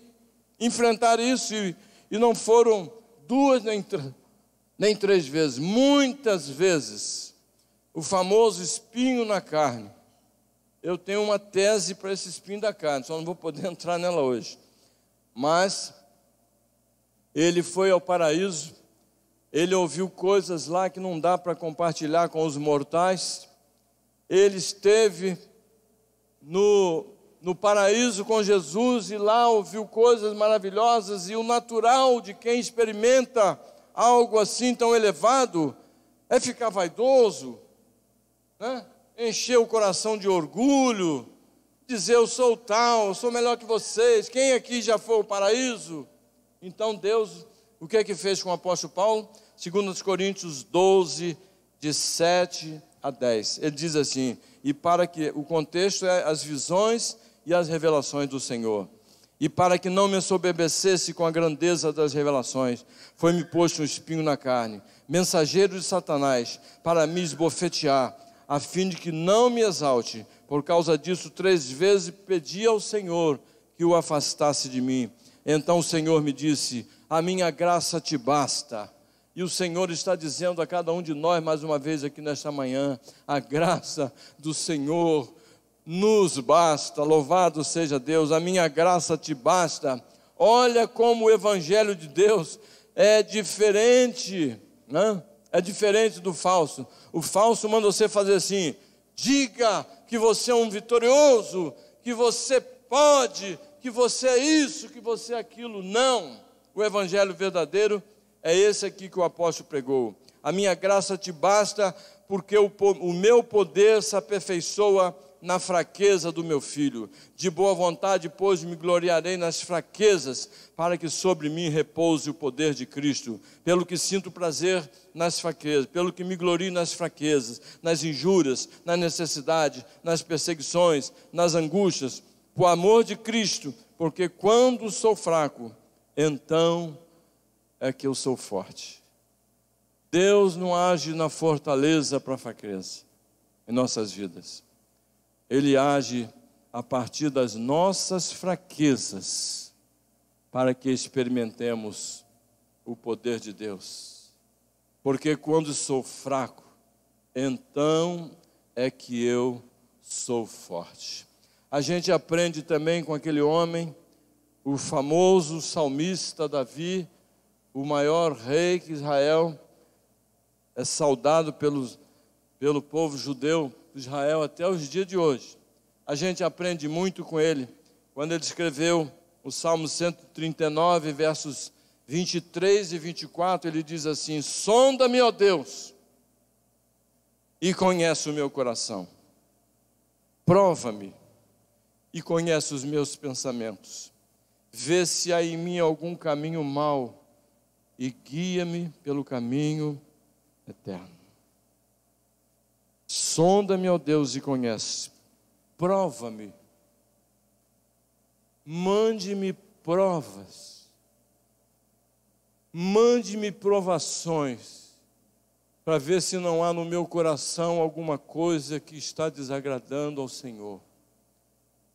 enfrentar isso, e não foram 2 nem 3 vezes, muitas vezes, o famoso espinho na carne. Eu tenho uma tese para esse espinho da carne, só não vou poder entrar nela hoje. Mas ele foi ao paraíso, ele ouviu coisas lá que não dá para compartilhar com os mortais. Ele esteve no paraíso com Jesus e lá ouviu coisas maravilhosas, e o natural de quem experimenta algo assim tão elevado é ficar vaidoso, né? Encher o coração de orgulho, dizer eu sou tal, eu sou melhor que vocês. Quem aqui já foi ao paraíso? Então Deus, o que é que fez com o apóstolo Paulo? 2 Coríntios 12, de 7 a 10. Ele diz assim, e para que, o contexto é as visões e as revelações do Senhor. E para que não me ensoberbecesse com a grandeza das revelações, foi-me posto um espinho na carne, mensageiro de Satanás, para me esbofetear, a fim de que não me exalte. Por causa disso, 3 vezes pedi ao Senhor que o afastasse de mim. Então o Senhor me disse, a minha graça te basta. E o Senhor está dizendo a cada um de nós, mais uma vez aqui nesta manhã, a graça do Senhor nos basta. Louvado seja Deus, a minha graça te basta. Olha como o Evangelho de Deus é diferente, né? É diferente do falso. O falso manda você fazer assim, diga que você é um vitorioso, que você pode, que você é isso, que você é aquilo. Não, o Evangelho verdadeiro é esse aqui que o apóstolo pregou. A minha graça te basta, porque o meu poder se aperfeiçoa na fraqueza do meu filho. De boa vontade, pois, me gloriarei nas fraquezas, para que sobre mim repouse o poder de Cristo. Pelo que sinto prazer nas fraquezas, pelo que me glorio nas fraquezas, nas injúrias, na necessidade, nas perseguições, nas angústias, por amor de Cristo, porque quando sou fraco, então é que eu sou forte. Deus não age na fortaleza para a fraqueza em nossas vidas. Ele age a partir das nossas fraquezas, para que experimentemos o poder de Deus. Porque quando sou fraco, então é que eu sou forte. A gente aprende também com aquele homem, o famoso salmista Davi, o maior rei que Israel é saudado pelo povo judeu de Israel até os dias de hoje. A gente aprende muito com ele, quando ele escreveu o Salmo 139, versos 23 e 24, ele diz assim, sonda-me, ó Deus, e conhece o meu coração. Prova-me e conhece os meus pensamentos. Vê se há em mim algum caminho mau e guia-me pelo caminho eterno. Sonda-me, ó Deus, e conhece. Prova-me. Mande-me provas. Mande-me provações, para ver se não há no meu coração alguma coisa que está desagradando ao Senhor.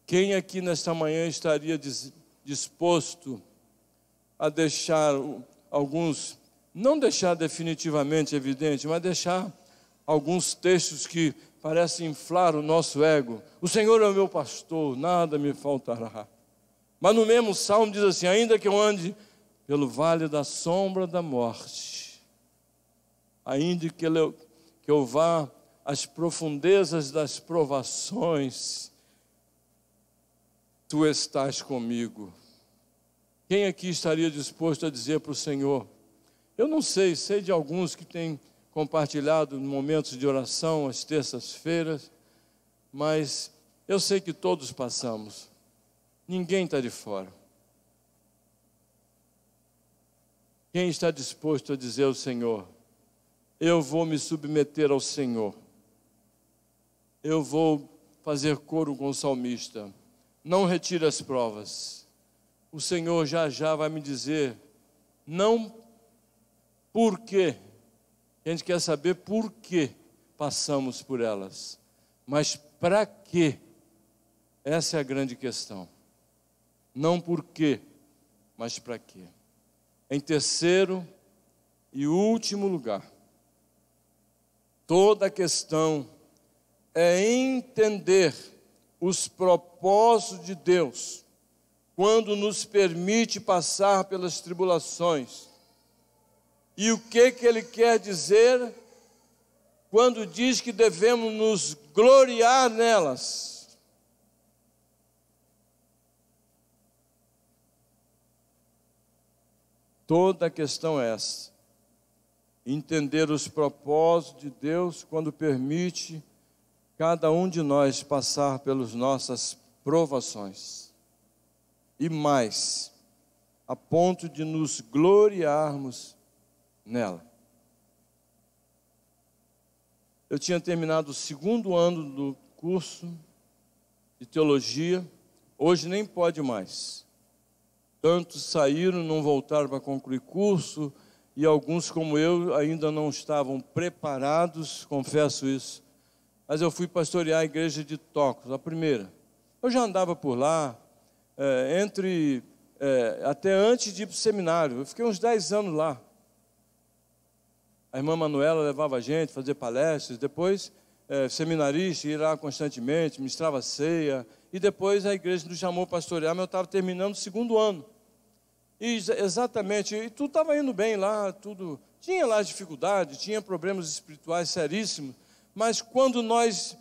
Quem aqui nesta manhã estaria disposto a deixar alguns, não deixar definitivamente evidente, mas deixar alguns textos que parecem inflar o nosso ego? O Senhor é o meu pastor, nada me faltará. Mas no mesmo salmo diz assim, ainda que eu ande pelo vale da sombra da morte, ainda que eu vá às profundezas das provações, tu estás comigo. Quem aqui estaria disposto a dizer para o Senhor, eu não sei de alguns que têm compartilhado momentos de oração às terças-feiras, mas eu sei que todos passamos, ninguém está de fora. Quem está disposto a dizer ao Senhor, eu vou me submeter ao Senhor, eu vou fazer coro com o salmista, não retire as provas, o Senhor já vai me dizer, não por quê, A gente quer saber por que passamos por elas. Mas para quê? Essa é a grande questão. Não por quê, mas para quê. Em terceiro e último lugar, toda a questão é entender os propósitos de Deus quando nos permite passar pelas tribulações. E o que Ele quer dizer quando diz que devemos nos gloriar nelas? Toda a questão é essa. Entender os propósitos de Deus quando permite cada um de nós passar pelas nossas provações. E mais, a ponto de nos gloriarmos nela. Eu tinha terminado o 2º ano do curso de teologia, hoje nem pode mais. Tantos saíram, não voltaram para concluir curso, e alguns como eu ainda não estavam preparados, confesso isso. Mas eu fui pastorear a igreja de Tocos, a primeira. Eu já andava por lá, até antes de ir para o seminário. Eu fiquei uns 10 anos lá. A irmã Manuela levava a gente a fazer palestras, depois seminarista, ia lá constantemente, ministrava ceia, e depois a igreja nos chamou para pastorear, mas eu estava terminando o 2º ano. E exatamente, e tudo estava indo bem lá, tudo. Tinha lá dificuldade, tinha problemas espirituais seríssimos, mas quando nós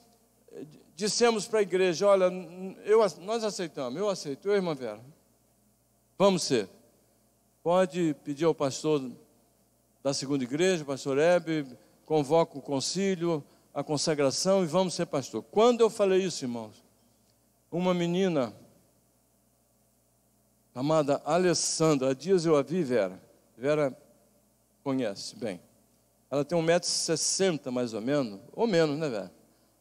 dissemos para a igreja, olha, nós aceitamos, eu aceito, eu e a irmã Vera, vamos ser. Pode pedir ao pastor da 2ª igreja, pastor Hebe, convoca o concílio, a consagração e vamos ser pastor. Quando eu falei isso, irmãos, uma menina chamada Alessandra, há dias eu a vi, Vera conhece bem. Ela tem 1,60 m mais ou menos, né, Vera?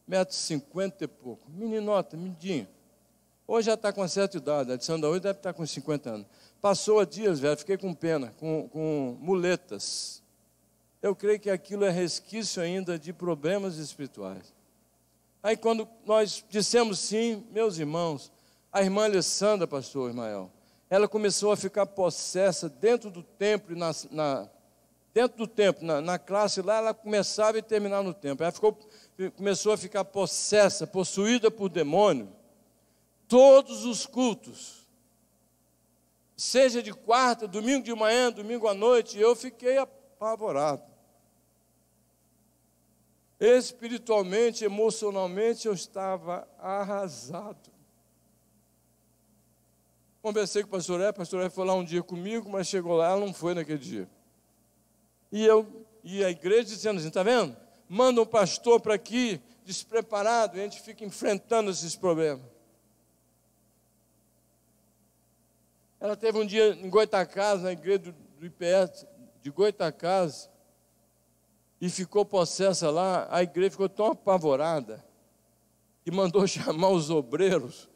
1,50 m e pouco, meninota, menidinha. Hoje já está com uma certa idade, a Alessandra hoje deve estar com 50 anos. Passou há dias, Vera, fiquei com pena, com muletas. Eu creio que aquilo é resquício ainda de problemas espirituais. Aí quando nós dissemos sim, meus irmãos, a irmã Alessandra, pastor Ismael, ela começou a ficar possessa dentro do templo, na classe lá, ela começava e terminava no templo. Ela começou a ficar possessa, possuída por demônio. Todos os cultos, seja de quarta, domingo de manhã, domingo à noite, eu fiquei apavorado. Espiritualmente, emocionalmente, eu estava arrasado. Conversei com o pastor Hebe foi lá um dia comigo, mas chegou lá, ela não foi naquele dia. E a igreja dizendo assim, está vendo? Manda um pastor para aqui, despreparado, e a gente fica enfrentando esses problemas. Ela teve um dia em Goitacazes, na igreja do IPS de Goitacazes, e ficou possessa lá, a igreja ficou tão apavorada, que mandou chamar os obreiros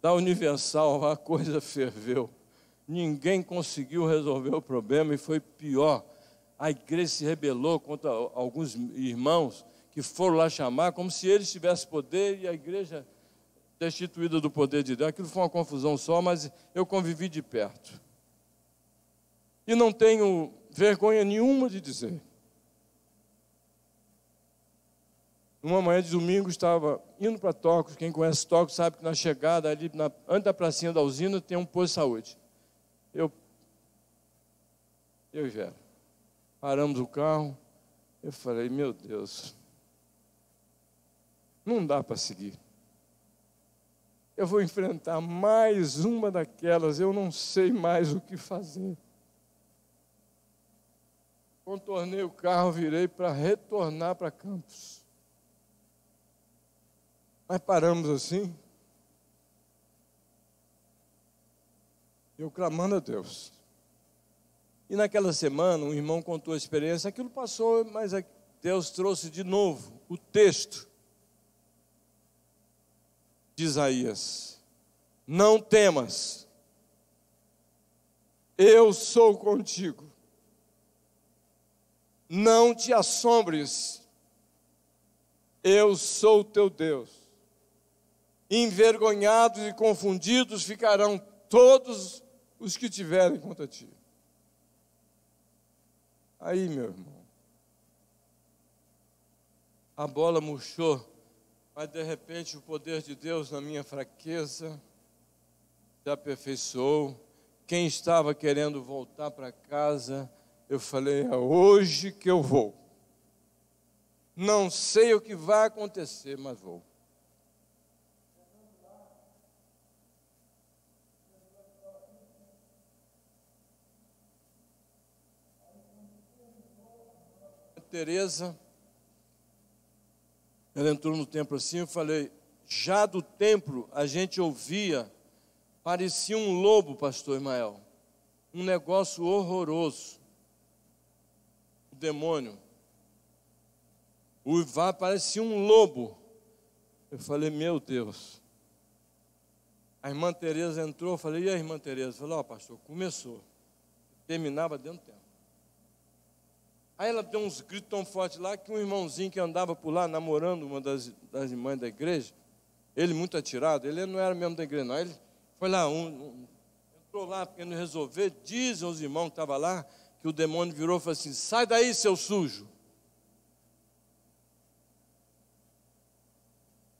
da Universal, a coisa ferveu. Ninguém conseguiu resolver o problema e foi pior. A igreja se rebelou contra alguns irmãos que foram lá chamar, como se eles tivessem poder e a igreja destituída do poder de Deus. Aquilo foi uma confusão só, mas eu convivi de perto. E não tenho vergonha nenhuma de dizer. Numa manhã de domingo, estava indo para Tocos. Quem conhece Tocos sabe que na chegada, ali antes da pracinha da usina, tem um posto de saúde. Eu e Vera paramos o carro. Eu falei, meu Deus, não dá para seguir. Eu vou enfrentar mais uma daquelas, eu não sei mais o que fazer. Contornei o carro, virei para retornar para Campos. Mas paramos assim, eu clamando a Deus. E naquela semana, um irmão contou a experiência, aquilo passou, mas Deus trouxe de novo o texto de Isaías. Não temas, eu sou contigo. não te assombres, eu sou o teu Deus. Envergonhados e confundidos ficarão todos os que tiverem contra ti. Aí, meu irmão, a bola murchou, mas de repente o poder de Deus na minha fraqueza se aperfeiçoou. Quem estava querendo voltar para casa, eu falei, é hoje que eu vou. Não sei o que vai acontecer, mas vou. Tereza, ela entrou no templo assim, eu falei, já do templo a gente ouvia, parecia um lobo, pastor Ismael, um negócio horroroso, o demônio, o Ivá parecia um lobo. Eu falei, meu Deus. A irmã Tereza entrou, eu falei, e a irmã Tereza? Falei, ó, pastor, começou, terminava dentro do templo. Aí ela deu uns gritos tão fortes lá que um irmãozinho que andava por lá, namorando uma das irmãs da igreja, ele muito atirado, ele não era mesmo da igreja não, ele foi lá, entrou lá querendo resolver, dizem os irmãos que estavam lá, que o demônio virou e falou assim, sai daí, seu sujo.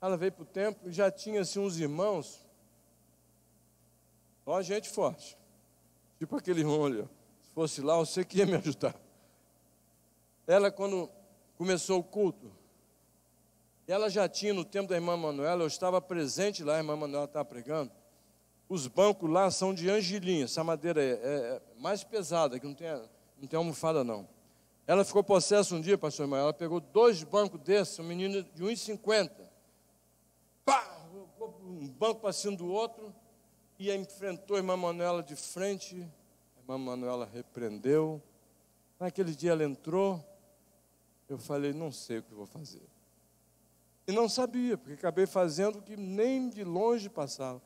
Ela veio para o templo e já tinha assim uns irmãos, só gente forte, tipo aquele irmão ali, se fosse lá, você que ia me ajudar. Ela, quando começou o culto, ela já tinha no tempo da irmã Manuela, eu estava presente lá, a irmã Manuela estava pregando, os bancos lá são de angelinha, essa madeira é mais pesada, que não tem almofada não. Ela ficou possessa um dia, pastor Ismael, ela pegou 2 bancos desses, um menino de 1,50, pá, um banco para cima do outro, e enfrentou a irmã Manuela de frente, a irmã Manuela repreendeu. Naquele dia ela entrou, eu falei, não sei o que vou fazer. E não sabia, porque acabei fazendo o que nem de longe passava.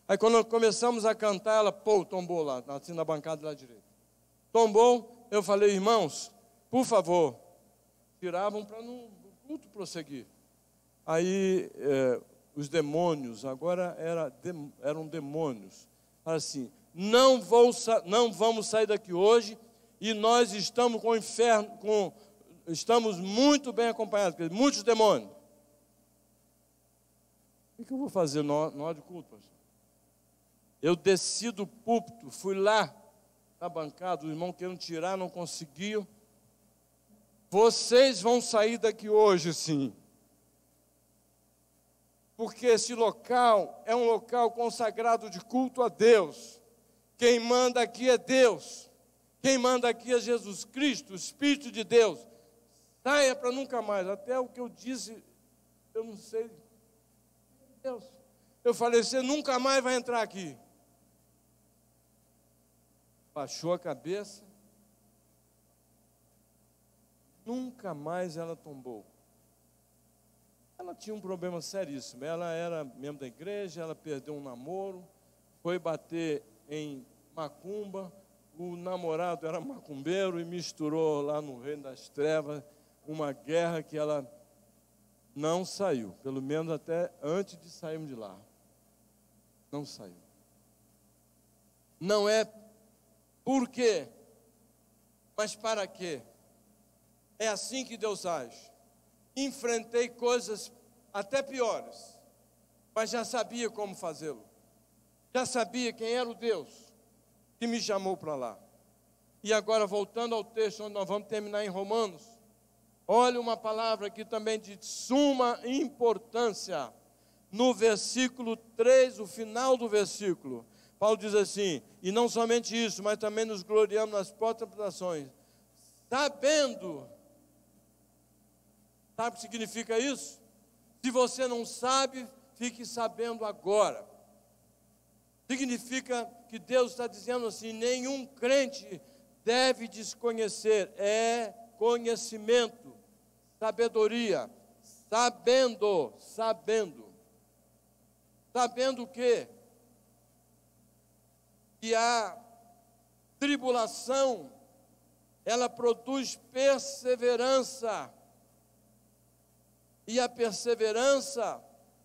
Aí quando começamos a cantar, ela, tombou lá, assim na bancada lá direita. Tombou, eu falei, irmãos, por favor, tiravam para o culto prosseguir. Aí os demônios, agora eram demônios, falaram assim, não vamos sair daqui hoje, e nós estamos com o inferno, estamos muito bem acompanhados, porque muitos demônios. O que eu vou fazer na hora de culto, pastor? Eu desci do púlpito, fui lá na bancada, o irmão querendo tirar, não conseguiu. Vocês vão sair daqui hoje, sim. Porque esse local é um local consagrado de culto a Deus. Quem manda aqui é Deus. Quem manda aqui é Jesus Cristo, o Espírito de Deus. Saia para nunca mais. Até o que eu disse, eu não sei. Deus. Eu falei, você nunca mais vai entrar aqui. Baixou a cabeça. Nunca mais ela tombou. Ela tinha um problema seríssimo. Ela era membro da igreja, ela perdeu um namoro, foi bater em macumba. O namorado era macumbeiro e misturou lá no reino das trevas uma guerra que ela não saiu, pelo menos até antes de sairmos de lá. Não saiu. Não é por quê, mas para quê? É assim que Deus age. Enfrentei coisas até piores, mas já sabia como fazê-lo. Já sabia quem era o Deus que me chamou para lá. E agora, voltando ao texto onde nós vamos terminar em Romanos, olha uma palavra aqui também de suma importância. No versículo 3, o final do versículo, Paulo diz assim, e não somente isso, mas também nos gloriamos nas próprias sabendo. Sabe o que significa isso? Se você não sabe, fique sabendo agora. Significa que Deus está dizendo assim, nenhum crente deve desconhecer, é conhecimento, sabedoria, sabendo o quê? Que a tribulação ela produz perseverança. E a perseverança,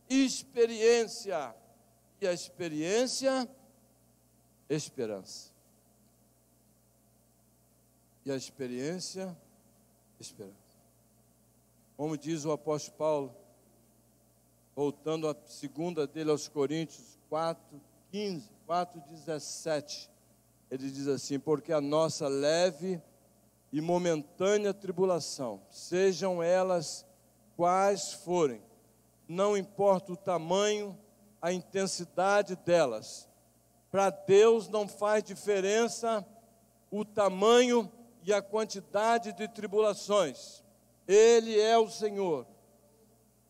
experiência. E a experiência, esperança. E a experiência, esperança. Como diz o apóstolo Paulo, voltando a segunda dele aos Coríntios 4:15, 4:17, ele diz assim: porque a nossa leve e momentânea tribulação, sejam elas quais forem, não importa o tamanho, a intensidade delas, para Deus não faz diferença o tamanho e a quantidade de tribulações. Ele é o Senhor.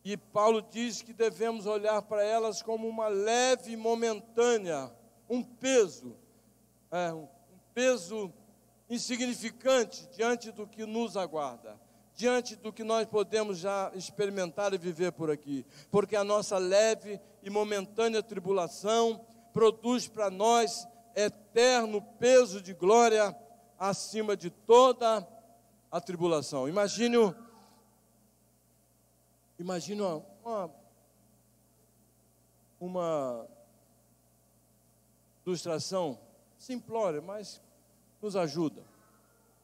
E Paulo diz que devemos olhar para elas como uma leve e momentânea, um peso insignificante diante do que nos aguarda, diante do que nós podemos já experimentar e viver por aqui, porque a nossa leve e momentânea tribulação produz para nós eterno peso de glória acima de toda a tribulação. Imagine uma ilustração simplória, mas nos ajuda.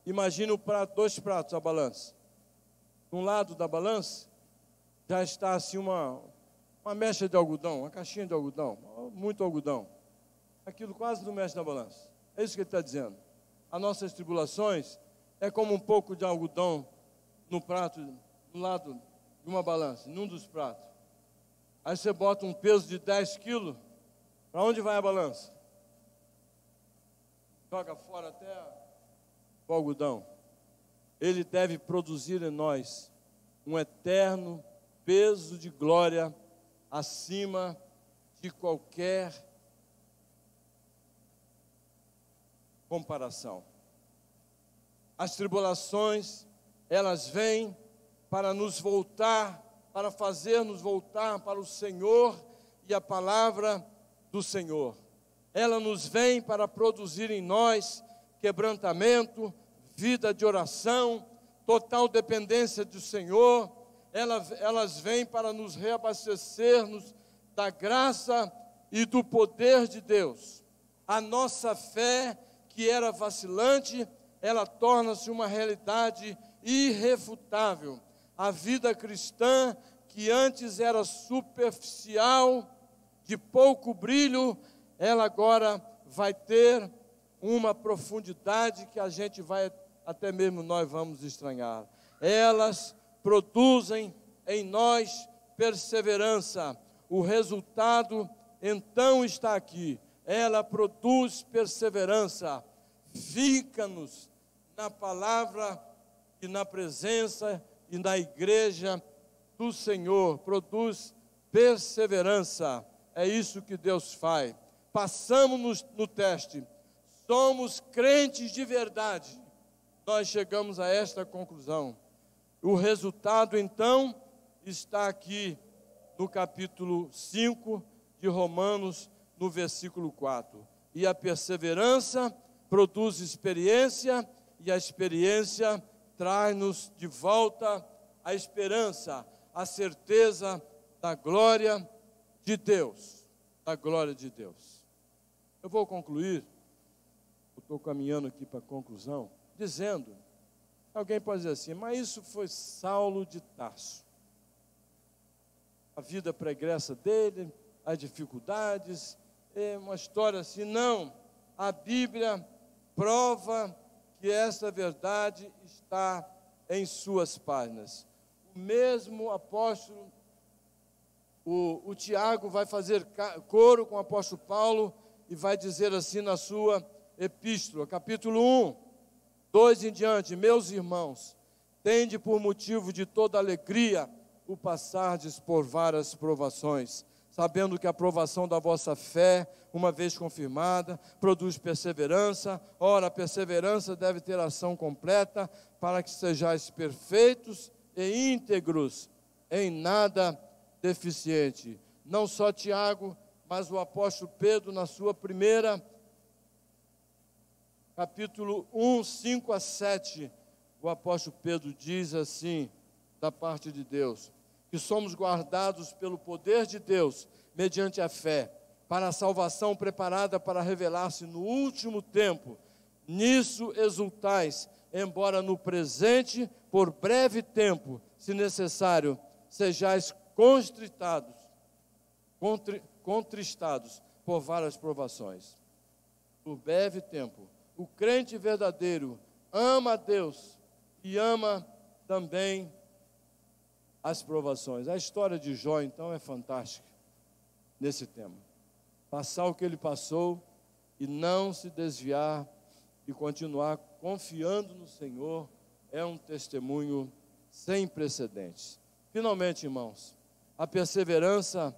Imagine dois pratos, a balança. De um lado da balança já está assim uma mecha de algodão, uma caixinha de algodão, muito algodão. Aquilo quase não mexe na balança. É isso que ele está dizendo. As nossas tribulações é como um pouco de algodão no prato, do lado de uma balança, num dos pratos. Aí você bota um peso de 10 quilos, para onde vai a balança? Joga fora até o algodão. Ele deve produzir em nós um eterno peso de glória acima de qualquer comparação. As tribulações, elas vêm para nos voltar, para fazer-nos voltar para o Senhor e a palavra do Senhor. Ela nos vem para produzir em nós quebrantamento, vida de oração, total dependência do Senhor. Elas vêm para nos reabastecer-nos da graça e do poder de Deus. A nossa fé, que era vacilante, ela torna-se uma realidade irrefutável. A vida cristã, que antes era superficial, de pouco brilho, ela agora vai ter uma profundidade que a gente vai, até mesmo nós vamos estranhar. Elas produzem em nós perseverança. O resultado então está aqui. Ela produz perseverança. Fica-nos na palavra e na presença e na igreja do Senhor. Produz perseverança. É isso que Deus faz. Passamos no teste. Somos crentes de verdade. Nós chegamos a esta conclusão. O resultado, então, está aqui no capítulo 5 de Romanos, no versículo 4. E a perseverança produz experiência, e a experiência traz-nos de volta a esperança, a certeza da glória de Deus. Da glória de Deus. Eu vou concluir, eu estou caminhando aqui para a conclusão, dizendo, alguém pode dizer assim, mas isso foi Saulo de Tarso. A vida pregressa dele, as dificuldades, é uma história assim. Não, a Bíblia prova que essa verdade está em suas páginas. O mesmo apóstolo, o Tiago vai fazer coro com o apóstolo Paulo e vai dizer assim na sua epístola, capítulo 1, 2 em diante: meus irmãos, tende por motivo de toda alegria o passardes por várias provações, sabendo que a provação da vossa fé, uma vez confirmada, produz perseverança. Ora, a perseverança deve ter ação completa, para que sejais perfeitos e íntegros, em nada deficiente. Não só Tiago, mas o apóstolo Pedro, na sua primeira capítulo 1, 5 a 7, o apóstolo Pedro diz assim, da parte de Deus, que somos guardados pelo poder de Deus, mediante a fé, para a salvação preparada para revelar-se no último tempo. Nisso exultais, embora no presente, por breve tempo, se necessário, sejais contristados por várias provações. Por breve tempo, o crente verdadeiro ama a Deus e ama também as provações. A história de Jó, então, é fantástica nesse tema. Passar o que ele passou e não se desviar e continuar confiando no Senhor é um testemunho sem precedentes. Finalmente, irmãos, a perseverança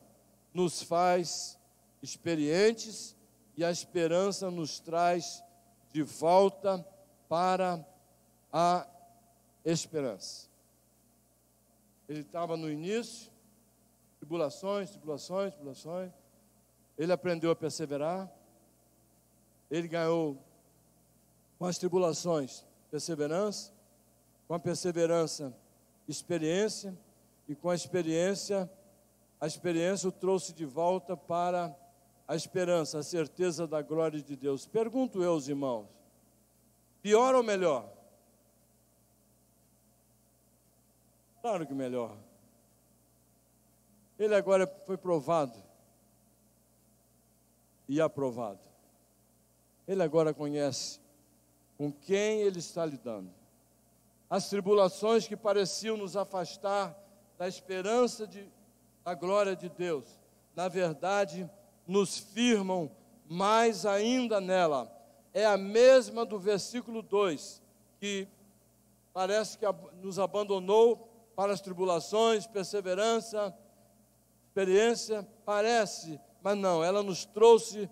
nos faz experientes e a esperança nos traz de volta para a esperança. Ele estava no início, tribulações. Ele aprendeu a perseverar. Ele ganhou com as tribulações perseverança, com a perseverança experiência, e com a experiência o trouxe de volta para a esperança, a certeza da glória de Deus. Pergunto eu aos irmãos, pior ou melhor? Claro que melhor. Ele agora foi provado e aprovado. Ele agora conhece com quem ele está lidando. As tribulações que pareciam nos afastar da esperança da glória de Deus, na verdade, nos firmam mais ainda nela. É a mesma do versículo 2, que parece que nos abandonou para as tribulações, perseverança, experiência, parece, mas não, ela nos trouxe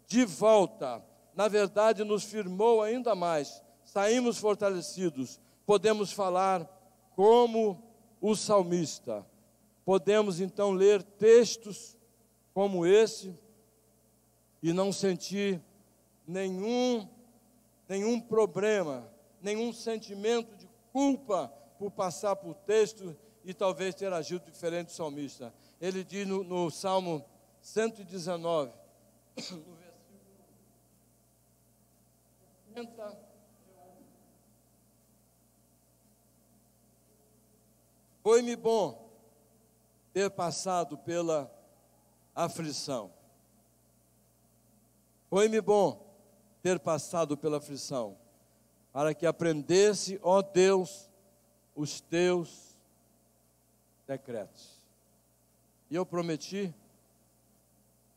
de volta. Na verdade, nos firmou ainda mais. Saímos fortalecidos. Podemos falar como o salmista. Podemos então ler textos como esse e não sentir nenhum problema, nenhum sentimento de culpa por passar por texto e talvez ter agido diferente do salmista. Ele diz no Salmo 119, no versículo 30, foi-me bom ter passado pela aflição. Foi-me bom ter passado pela aflição, para que aprendesse, ó Deus, os teus decretos. E eu prometi,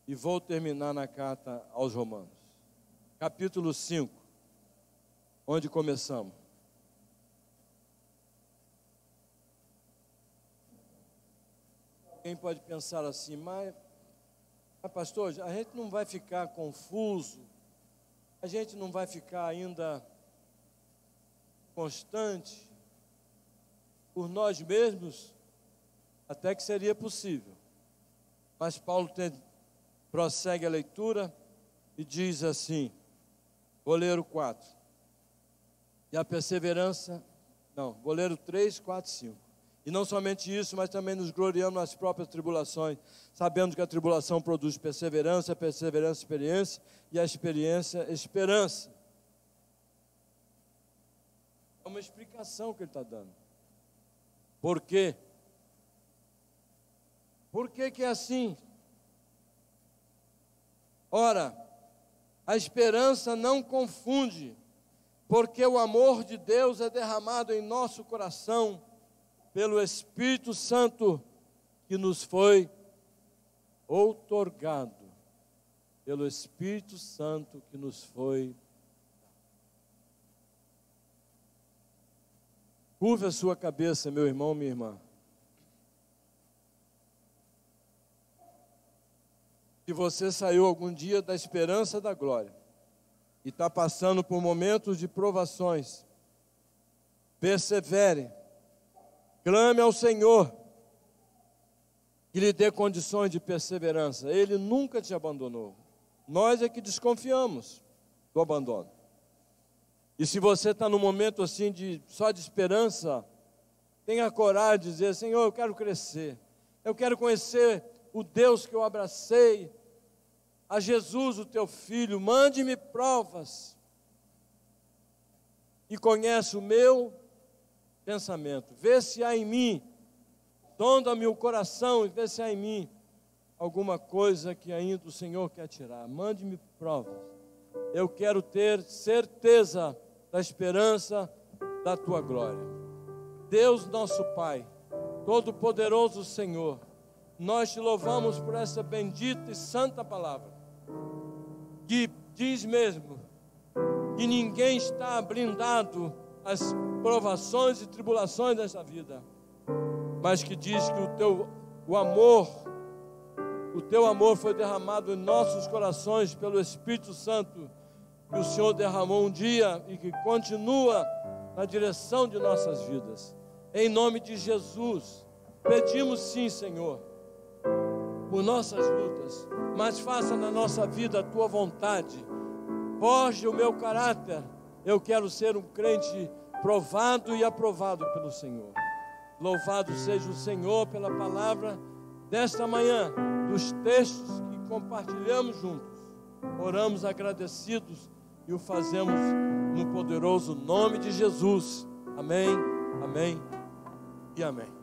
e vou terminar na carta aos Romanos, capítulo 5, onde começamos. Alguém pode pensar assim, mas pastor, a gente não vai ficar confuso, a gente não vai ficar ainda constante por nós mesmos, até que seria possível. Mas Paulo prossegue a leitura e diz assim, vou ler o 4. E a perseverança, vou ler o 3, 4, 5. E não somente isso, mas também nos gloriamos nas próprias tribulações, sabendo que a tribulação produz perseverança, a perseverança, experiência, e a experiência, esperança. É uma explicação que ele está dando. Por quê? Por que que é assim? Ora, a esperança não confunde, porque o amor de Deus é derramado em nosso coração pelo Espírito Santo que nos foi outorgado. Pelo Espírito Santo que nos foi. Curve a sua cabeça, meu irmão, minha irmã. Se você saiu algum dia da esperança da glória e está passando por momentos de provações, persevere, clame ao Senhor que lhe dê condições de perseverança. Ele nunca te abandonou. Nós é que desconfiamos do abandono. E se você está num momento assim só de esperança, tenha coragem de dizer: Senhor, eu quero crescer, eu quero conhecer o Deus que eu abracei, a Jesus, o teu Filho. Mande-me provas e conhece o meu pensamento. Vê se há em mim, sonda-me o coração e vê se há em mim alguma coisa que ainda o Senhor quer tirar. Mande-me provas. Eu quero ter certeza da esperança da tua glória. Deus nosso Pai, Todo-Poderoso Senhor, nós te louvamos por essa bendita e santa palavra, que diz mesmo que ninguém está blindado às provações e tribulações dessa vida, mas que diz que o teu amor foi derramado em nossos corações pelo Espírito Santo, que o Senhor derramou um dia e que continua na direção de nossas vidas. Em nome de Jesus, pedimos sim, Senhor, por nossas lutas, mas faça na nossa vida a tua vontade. Forge o meu caráter. Eu quero ser um crente provado e aprovado pelo Senhor. Louvado seja o Senhor pela palavra desta manhã, dos textos que compartilhamos juntos. Oramos agradecidos e o fazemos no poderoso nome de Jesus. Amém, amém e amém.